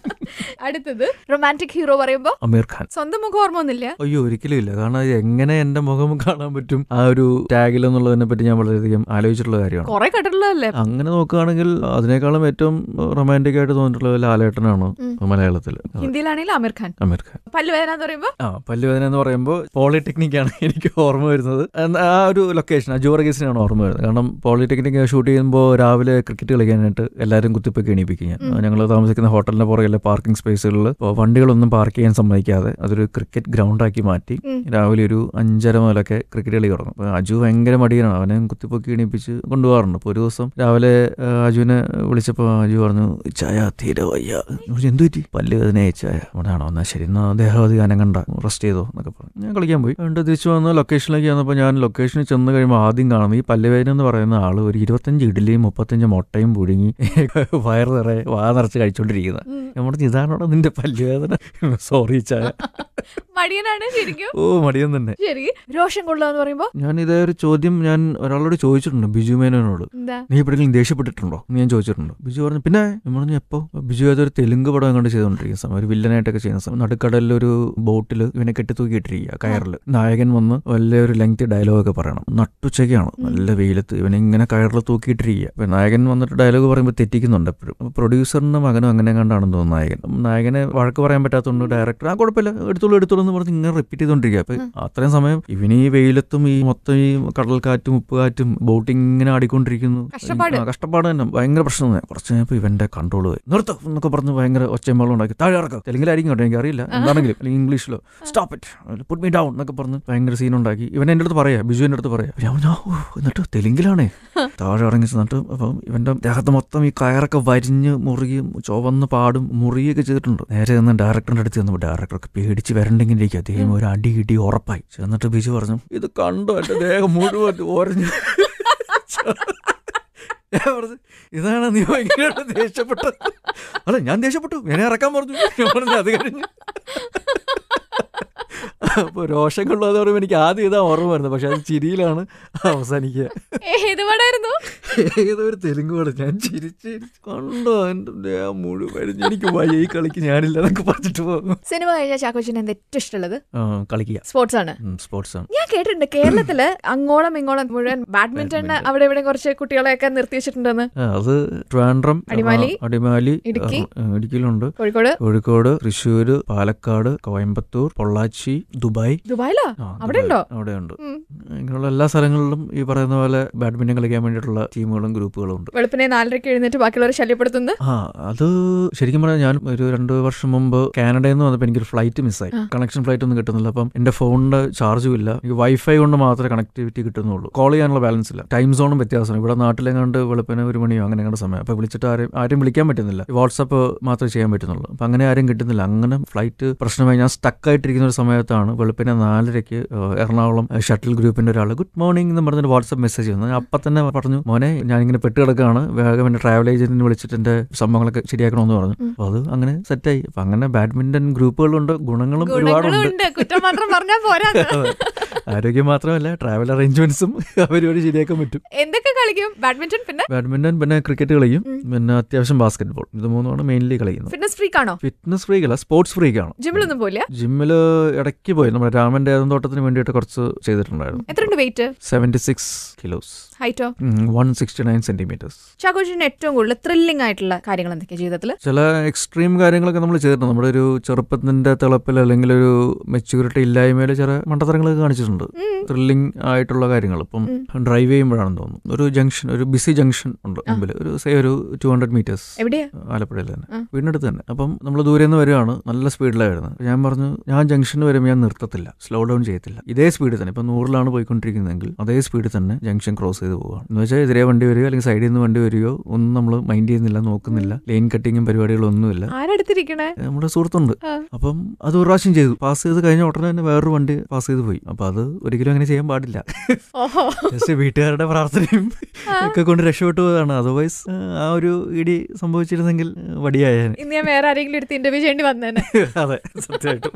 അടുത്തത് റൊമാൻറ്റിക് ഹീറോ പറയുമ്പോ അമീർ ഖാൻ. സ്വന്തം മുഖം ഓർമ്മ ഒന്നുമില്ല? അയ്യോ, ഒരിക്കലും ഇല്ല. കാരണം എങ്ങനെ എന്റെ മുഖം കാണാൻ പറ്റും ആ ഒരു ടാഗിൽ എന്നുള്ളതിനെ പറ്റി ഞാൻ വളരെയധികം ആലോചിച്ചിട്ടുള്ള കാര്യമാണ്. കുറെ കണ്ടിട്ടുള്ളതല്ലേ? അങ്ങനെ നോക്കുകയാണെങ്കിൽ അതിനേക്കാളും ഏറ്റവും റൊമാൻറ്റിക് ആയിട്ട് തോന്നിയിട്ടുള്ളത് ലാലേട്ടനാണ് മലയാളത്തിൽ. ഹിന്ദിയിലാണെങ്കിൽ അമീർ ഖാൻ. അമീർ ഖാൻ. പല്ലുവേദന എന്ന് പറയുമ്പോ? പല്ലുവേദന എന്ന് പറയുമ്പോൾ പോളിടെക്നിക്കാണ് എനിക്ക് ഓർമ്മ വരുന്നത്. ആ ഒരു ലൊക്കേഷൻ ജൂറഗീസിനാണ് ഓർമ്മ വരുന്നത്. കാരണം പോളിടെക്നിക് ഷൂട്ട് ചെയ്യുമ്പോൾ രാവിലെ ക്രിക്കറ്റ് കളിക്കാനായിട്ട് എല്ലാവരും കുത്തിപ്പൊക്കെ എണീപ്പിക്കും. ഞങ്ങൾ താമസിക്കുന്ന ഹോട്ടലിന്റെ പുറകിലെ പാർക്കിംഗ് സ്പേസുകളിൽ വണ്ടികളൊന്നും പാർക്ക് ചെയ്യാൻ സമ്മതിക്കാതെ അതൊരു ക്രിക്കറ്റ് ഗ്രൗണ്ടാക്കി മാറ്റി രാവിലെ ഒരു 5:30 മുതലൊക്കെ ക്രിക്കറ്റ് കളി തുടങ്ങും. അപ്പോൾ അജു ഭയങ്കര മടിയാണ്, അവനെ കുത്തിപ്പൊക്കി എണീപ്പിച്ച് കൊണ്ടുപോകാറുണ്ട്. അപ്പോൾ ഒരു ദിവസം രാവിലെ അജുവിനെ വിളിച്ചപ്പോൾ അജു പറഞ്ഞു, ചായ തീരെ വയ്യ. എന്തു പറ്റി? പല്ല് വേദനയായി ചായ. അവിടെയാണോ? എന്നാൽ ശരി, എന്നാൽ ദേഹാവധി അനങ്ങണ്ട, റെസ്റ്റ് ചെയ്തോ എന്നൊക്കെ പറഞ്ഞു. ഞാൻ കളിക്കാൻ പോയി. എന്നിട്ട് തിരിച്ചു വന്ന് ലൊക്കേഷനിലേക്ക് വന്നപ്പോൾ ഞാൻ ലൊക്കേഷനിൽ ചെന്ന് കഴിയുമ്പോൾ ആദ്യം കാണുന്നത് ഈ പല്ലുവേദന എന്ന് പറയുന്ന ആൾ ഒരു 25 ഇഡ്ഡലിയും 35 മുട്ടയും പുഴുങ്ങി വയറ് നിറയെ വാ നിറച്ച് കഴിച്ചോണ്ടിരിക്കുന്നത്. നമ്മുടെ ഇതാണോടെ നിന്റെ പല്ലുവേദന? സോറി ചായ. മടിയനാണ് ശരിക്കും. ഓ, മടിയൻ തന്നെ. ശരി. രോഷം കൊള്ളുക എന്ന് പറയുമ്പോ? ഞാൻ ഇതേ ഒരു ചോദ്യം ഞാൻ ഒരാളോട് ചോദിച്ചിട്ടുണ്ട്, ബിജു മേനോനോട്. നീ എപ്പോഴെങ്കിലും ദേഷ്യപ്പെട്ടിട്ടുണ്ടോ എന്ന് ഞാൻ ചോദിച്ചിട്ടുണ്ട്. ബിജു പറഞ്ഞു പിന്നെ. പറഞ്ഞു എപ്പോ? ബിജു ഏതൊരു തെലുങ്ക് പടം എങ്ങോട്ട് ചെയ്തുകൊണ്ടിരിക്കുന്ന സമയം, ഒരു വില്ലനായിട്ടൊക്കെ ചെയ്യുന്ന സമയം, നടുക്കടലിലൊരു ബോട്ടിൽ ഇവനെ കെട്ടിത്തൂക്കിയിട്ടിരിക്കുക കയറിൽ. നായകൻ വന്ന് വലിയൊരു ലെങ്തി ഡയലോഗൊക്കെ പറയണം. നട്ടുച്ചയ്ക്കാണ്, നല്ല വെയിലത്ത് ഇവനെ ഇങ്ങനെ കയറിൽ തൂക്കിയിട്ടിരിക്കുക. അപ്പൊ നായകൻ വന്നിട്ട് ഡയലോഗ് പറയുമ്പോൾ തെറ്റിക്കുന്നുണ്ട് എപ്പോഴും. പ്രൊഡ്യൂസറിന്റെ മകനും അങ്ങനെ കണ്ടാണെന്ന് തോന്നുന്നു നായകൻ. നായകനെ വഴക്ക് പറയാൻ പറ്റാത്തതുകൊണ്ട് ഡയറക്ടർ ആ കുഴപ്പമില്ല എടുത്തോളൂ എന്ന് പറഞ്ഞ് ഇങ്ങനെ റിപ്പീറ്റ് ചെയ്തോണ്ടിരിക്കുക. അപ്പൊ അത്രയും സമയം ഇവന് ഈ വെയിലത്തും ഈ മൊത്തം ഈ കടൽക്കാറ്റും ഉപ്പുകാറ്റും ബോട്ടിങ് ഇങ്ങനെ ആടിക്കൊണ്ടിരിക്കുന്നു. കഷ്ടപ്പാട് തന്നെ, ഭയങ്കര പ്രശ്നം തന്നെ. കുറച്ച് കഴിഞ്ഞപ്പോൾ ഇവന്റെ കൺട്രോൾ പോയി. നിർത്തും എന്നൊക്കെ പറഞ്ഞ് ഭയങ്കര ഒച്ചമേളം ഉണ്ടാക്കി. താഴെ ഇറക്കാം, തെലുങ്കിലായിരിക്കും കേട്ടോ, എനിക്ക് അറിയില്ല എന്താണെങ്കിലും, അല്ലെങ്കിൽ ഇംഗ്ലീഷിലോ stop it put me down എന്നൊക്കെ പറഞ്ഞ് ഭയങ്കര സീൻ ഉണ്ടാക്കി. ഇവൻ എൻ്റെ അടുത്ത് പറയാ, ബിജുവിന്റെ അടുത്ത് പറയാ. ഞാൻ എന്നിട്ട് തെലുങ്കിലാണേ താഴെ ഇറങ്ങി ചെന്നിട്ട് അപ്പം ഇവന്റെ ദേഹത്ത് മൊത്തം ഈ കയറൊക്കെ വരിഞ്ഞ് മുറുകി ചുവന്ന് പാടും മുറിയൊക്കെ ചെയ്തിട്ടുണ്ട്. നേരെ നിന്ന് ഡയറക്ടറിന്റെ അടുത്ത് ചെന്നപ്പോൾ ഡയറക്ടറൊക്കെ പേടിച്ച് വരണ്ടെങ്കിൽ അദ്ദേഹം ഒരു അടി ഇടി ഉറപ്പായി. എന്നിട്ട് ബിജു പറഞ്ഞു, ഇത് കണ്ടോ എന്റെ ദേഹം മുഴുവൻ ഓരഞ്ഞു. ഞാൻ പറഞ്ഞു, ഇതാണ് നീ ഭയങ്കര ദേഷ്യപ്പെട്ടത്? അല്ല, ഞാൻ ദേഷ്യപ്പെട്ടു, എന്നെ ഇറക്കാൻ പറഞ്ഞു. അത് കഴിഞ്ഞു. അപ്പോൾ രോഷം കൊള്ളാതെ പറയുമ്പോൾ എനിക്ക് ആദ്യം ഇതാ ഓർമ്മ വരുന്നത്, പക്ഷെ അത് ചിരിയിലാണ് അവസാനിക്കുക. ഏതൊരു തെലുങ്ക് പടം ഞാൻ ചിരിച്ച് കണ്ടോ എന്റെ മുഴുവൻ എനിക്ക് വയ്യ, ഈ കളിക്ക് ഞാനില്ല എന്നൊക്കെ പറഞ്ഞിട്ട് പോകും. സിനിമ കഴിഞ്ഞാൽ ചാക്കോച്ചിന് എന്താ ഏറ്റവും ഇഷ്ടമുള്ളത്? കളിക്കുക. സ്പോർട്സ് ആണ്. ഞാൻ കേട്ടിട്ടുണ്ട് കേരളത്തില് അങ്ങോളം ഇങ്ങോളം മുഴുവൻ ബാഡ്മിന്റൺ അവിടെ ഇവിടെ കുറച്ച് കുട്ടികളെയൊക്കെ നിർത്തി വെച്ചിട്ടുണ്ടെന്ന്. അത് ട്രിവാൻഡ്രം, അടിമാലി, ഇടുക്കിയിലുണ്ട്, കോഴിക്കോട്, തൃശ്ശൂര്, പാലക്കാട്, കോയമ്പത്തൂർ, പൊള്ളാച്ചി, ദുബായിലാ? അവിടെയുണ്ട്. ഇങ്ങനെയുള്ള എല്ലാ സ്ഥലങ്ങളിലും ഈ പറയുന്ന പോലെ ബാഡ്മിന്റൺ കളിക്കാൻ വേണ്ടിയിട്ടുള്ള ടീമുകളും ഗ്രൂപ്പുകളും ഉണ്ട്. വെളുപ്പിനെ 4:30 എഴുന്നേറ്റ് ബാക്കിയുള്ളവരെ ശല്യപ്പെടുത്തുന്നത്. അത് ശരിക്കും പറഞ്ഞാൽ ഞാൻ ഒരു 2 വർഷം മുമ്പ് കാനഡയിൽ നിന്ന് വന്നപ്പോൾ എനിക്കൊരു ഫ്ലൈറ്റ് മിസ്സായി. കണക്ഷൻ ഫ്ലൈറ്റ് ഒന്നും കിട്ടുന്നില്ല. അപ്പം എന്റെ ഫോണിന്റെ ചാർജും ഇല്ല, എനിക്ക് വൈഫൈ കൊണ്ട് മാത്രമേ കണക്ടിവിറ്റി കിട്ടുന്നുള്ളൂ. കോൾ ചെയ്യാനുള്ള ബാലൻസ് ഇല്ല. ടൈം സോണും വ്യത്യാസമാണ്. ഇവിടെ നാട്ടിലെങ്ങാണ്ട് വെളുപ്പിന് 1 മണിയോ അങ്ങനെ കണ്ട സമയം. അപ്പൊ വിളിച്ചിട്ട് ആരും വിളിക്കാൻ പറ്റുന്നില്ല. വാട്സാപ്പ് മാത്രമേ ചെയ്യാൻ പറ്റുന്നുള്ളൂ. അപ്പൊ അങ്ങനെ ആരും കിട്ടുന്നില്ല. അങ്ങനെ ഫ്ലൈറ്റ് പ്രശ്നമായി ഞാൻ സ്റ്റക്കായിട്ടിരിക്കുന്ന ഒരു സമയത്താണ് വെളുപ്പിനെ 4:30 എറണാകുളം ഷട്ടിൽ ഗ്രൂപ്പിന്റെ ഒരാൾ ഗുഡ് മോർണിംഗ് എന്ന് പറഞ്ഞിട്ട് വാട്സാപ്പ് മെസ്സേജ് വന്നു. അപ്പം തന്നെ പറഞ്ഞു, മോനെ ഞാനിങ്ങനെ പെട്ടുകിടക്കുകയാണ്, വേഗം എന്റെ ട്രാവൽ ഏജന്റിനെ വിളിച്ചിട്ട് എന്റെ സംഭവങ്ങളൊക്കെ ശരിയാക്കണമെന്ന് പറഞ്ഞു. അപ്പൊ അത് അങ്ങനെ സെറ്റായി. അപ്പൊ അങ്ങനെ ബാഡ്മിന്റൺ ഗ്രൂപ്പുകളുണ്ട്, ഗുണങ്ങളും ഒരുപാടുണ്ട്. ആരോഗ്യം മാത്രമല്ല, ട്രാവൽ അറേഞ്ച്മെന്റ്സും അവരോട് ശരിയാക്കാൻ പറ്റും. എന്തൊക്കെ കളിക്കും? ബാഡ്മിന്റൺ, പിന്നെ ക്രിക്കറ്റ് കളിയും, പിന്നെ അത്യാവശ്യം ബാസ്കറ്റ്ബോൾ. ഇത് മൂന്നുമാണ് മെയിൻലി കളിക്കുന്നത്. ഫിറ്റ്നസ് ഫ്രീക്കാണോ? ഫിറ്റ്നസ് ഫ്രീക്കല്ല, സ്പോർട്സ് ഫ്രീക്കാണ്. ജിമ്മിലൊന്നും പോയില്ല? ജിമ്മില് ഇടയ്ക്ക് പോയി. നമ്മുടെ രാമന്റെ തോട്ടത്തിന് വേണ്ടിയിട്ട് കുറച്ച് ചെയ്തിട്ടുണ്ടായിരുന്നു. എത്ര എത്രയുണ്ട് വെയിറ്റ്? 76 kilos. ഹൈറ്റോ? 169 centimeters. ചാക്കോച്ചന് ഏറ്റവും കൂടുതൽ ത്രില്ലിംഗ് ആയിട്ടുള്ള കാര്യങ്ങൾ എന്തൊക്കെയാ ജീവിതത്തിൽ? ചില എക്സ്ട്രീം കാര്യങ്ങളൊക്കെ നമ്മൾ ചെയ്തിട്ടുണ്ട്. നമ്മുടെ ഒരു ചെറുപ്പത്തിന്റെ തിളപ്പിൽ അല്ലെങ്കിൽ ഒരു മെച്യൂരിറ്റി ഇല്ലായ്മയിൽ ചില മണ്ടത്തരങ്ങളൊക്കെ കാണിച്ചിട്ടുണ്ട്. ത്രില്ലിംഗ് ആയിട്ടുള്ള കാര്യങ്ങൾ. ഇപ്പം ഡ്രൈവ് ചെയ്യുമ്പോഴാണെന്ന് തോന്നുന്നു ഒരു ജംഗ്ഷൻ, ഒരു ബിസി ജംഗ്ഷൻ ഉണ്ട് മുമ്പിൽ, ഒരു 200 meters. എവിടെയാ? ആലപ്പുഴയിൽ തന്നെ, വീടിനടുത്ത് തന്നെ. അപ്പം നമ്മൾ ദൂരെ നിന്ന് വരുവാണ്, നല്ല സ്പീഡിലാണ് വരുന്നത്. ഞാൻ പറഞ്ഞു, ഞാൻ ജംഗ്ഷന് വരുമ്പോൾ ഞാൻ നിർത്തത്തില്ല, സ്ലോ ഡൗൺ ചെയ്യത്തില്ല, ഇതേ സ്പീഡിൽ തന്നെ. ഇപ്പം 100-ലാണ് പോയിക്കൊണ്ടിരിക്കുന്നതെങ്കിൽ അതേ സ്പീഡിൽ തന്നെ ജംഗ്ഷൻ ക്രോസ് ചെയ്ത് പോവുകയാണ്. എന്ന് വെച്ചാൽ എതിരെ വണ്ടി വരികയോ അല്ലെങ്കിൽ സൈഡിൽ നിന്ന് വണ്ടി വരികയോ ഒന്നും നമ്മൾ മൈൻഡ് ചെയ്യുന്നില്ല, നോക്കുന്നില്ല. ലൈൻ കട്ടിങ്ങും പരിപാടികളൊന്നുമില്ല. നമ്മുടെ സുഹൃത്തുണ്ട്. അപ്പം അത് ഒരു പ്രാവശ്യം ചെയ്തു. പാസ് ചെയ്ത് കഴിഞ്ഞ ഉടനെ തന്നെ വേറൊരു വണ്ടി പാസ് ചെയ്ത് പോയി. അപ്പൊ അത് ഒരിക്കലും അങ്ങനെ ചെയ്യാൻ പാടില്ല. ജസ്റ്റ് വീട്ടുകാരുടെ പ്രാർത്ഥനയും ഒക്കെ കൊണ്ട് രക്ഷപ്പെട്ടു പോയതാണ്. അതർവൈസ് ആ ഒരു ഇടി സംഭവിച്ചിരുന്നെങ്കിൽ വടിയായാൻ. വേറെ ആരെങ്കിലും എടുത്ത് ഇന്റർവ്യൂ ചെയ്യേണ്ടി വന്നേനെ. അതെ, സത്യമായിട്ടും.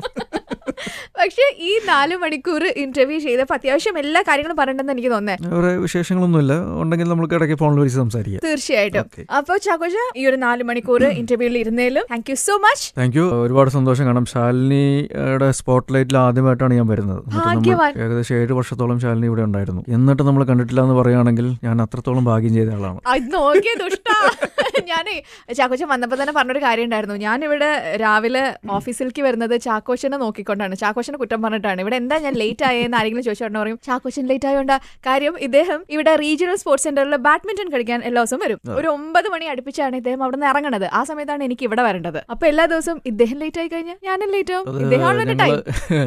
പക്ഷെ ഈ 4 മണിക്കൂർ ഇന്റർവ്യൂ ചെയ്തപ്പോൾ അത്യാവശ്യം എല്ലാ കാര്യങ്ങളും പറയണ്ടെന്ന് എനിക്ക് തോന്നുന്നത്. വേറെ വിശേഷങ്ങളൊന്നുമില്ല, ഉണ്ടെങ്കിൽ നമുക്ക് ഇടയ്ക്ക് ഫോണിൽ വിളിച്ച് സംസാരിക്കാം. തീർച്ചയായിട്ടും. അപ്പൊ ചാക്കോച്ച, ഈ ഒരു 4 മണിക്കൂർ ഇന്റർവ്യൂവിൽ ഇരുന്നേലും thank you so much. Thank you. ഒരുപാട് സന്തോഷം. കാരണം ശാലിനിയുടെ സ്പോട്ട് ലൈറ്റിൽ ആദ്യമായിട്ടാണ് ഞാൻ വരുന്നത്. ഏകദേശം 7 വർഷത്തോളം ശാലിനി ഇവിടെ ഉണ്ടായിരുന്നു. എന്നിട്ട് നമ്മൾ കണ്ടിട്ടില്ല എന്ന് പറയുകയാണെങ്കിൽ ഞാൻ അത്രത്തോളം ഭാഗ്യം ചെയ്ത ആളാണ്. ഞാനേ ചാക്കോച്ചൻ വന്നപ്പോ തന്നെ പറഞ്ഞൊരു കാര്യം ഉണ്ടായിരുന്നു. ഞാനിവിടെ രാവിലെ ഓഫീസിലേക്ക് വരുന്നത് ചാക്കോച്ചനെ നോക്കിക്കൊണ്ടാണ്, ചാക്കോച്ചനെ കുറ്റം പറഞ്ഞിട്ടാണ്. ഇവിടെ എന്താ ഞാൻ ലേറ്റ് ആയെന്ന് ആരെങ്കിലും ചോദിച്ചോണ്ട് പറയും ചാക്കോച്ചൻ ലേറ്റ് ആയോണ്ടാ. കാര്യം ഇദ്ദേഹം ഇവിടെ റീജിയണൽ സ്പോർട്സ് സെന്ററിൽ ബാഡ്മിന്റൺ കളിക്കാൻ എല്ലാ ദിവസവും വരും. ഒരു 9 മണി അടുപ്പിച്ചാണ് ഇദ്ദേഹം അവിടെ നിന്ന് ഇറങ്ങണത്. ആ സമയത്താണ് എനിക്ക് ഇവിടെ വരേണ്ടത്. അപ്പൊ എല്ലാ ദിവസവും ഇദ്ദേഹം ലേറ്റ് ആയി കഴിഞ്ഞാൽ ഞാനും ലേറ്റ് ആവും.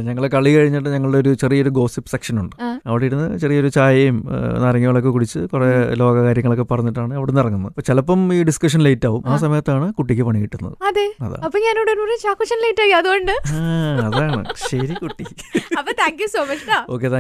ഞങ്ങള് കളി കഴിഞ്ഞിട്ട് ഞങ്ങളുടെ ഒരു ചെറിയൊരു ഗോസിപ്പ് സെക്ഷൻ ഉണ്ട്. അവിടെ ഇരുന്ന് ചെറിയൊരു ചായയും നാരങ്ങകളൊക്കെ കുടിച്ച് കുറെ ലോക കാര്യങ്ങളൊക്കെ പറഞ്ഞിട്ടാണ് അവിടെ നിന്ന് ഇറങ്ങുന്നത്. അപ്പൊ ചിലപ്പം ഈ ഡിസ്കഷൻ ലേറ്റ് ആവും. ആ സമയത്താണ് കുട്ടിക്ക് പണി കിട്ടുന്നത്. അതെ, അപ്പൊ ഞാനിവിടെ ചാക്കോച്ചൻ ലേറ്റ് ആയി. അതുകൊണ്ട് അതാണ് ശരി കുട്ടി. അപ്പൊ thank you so much. Okay, thank you.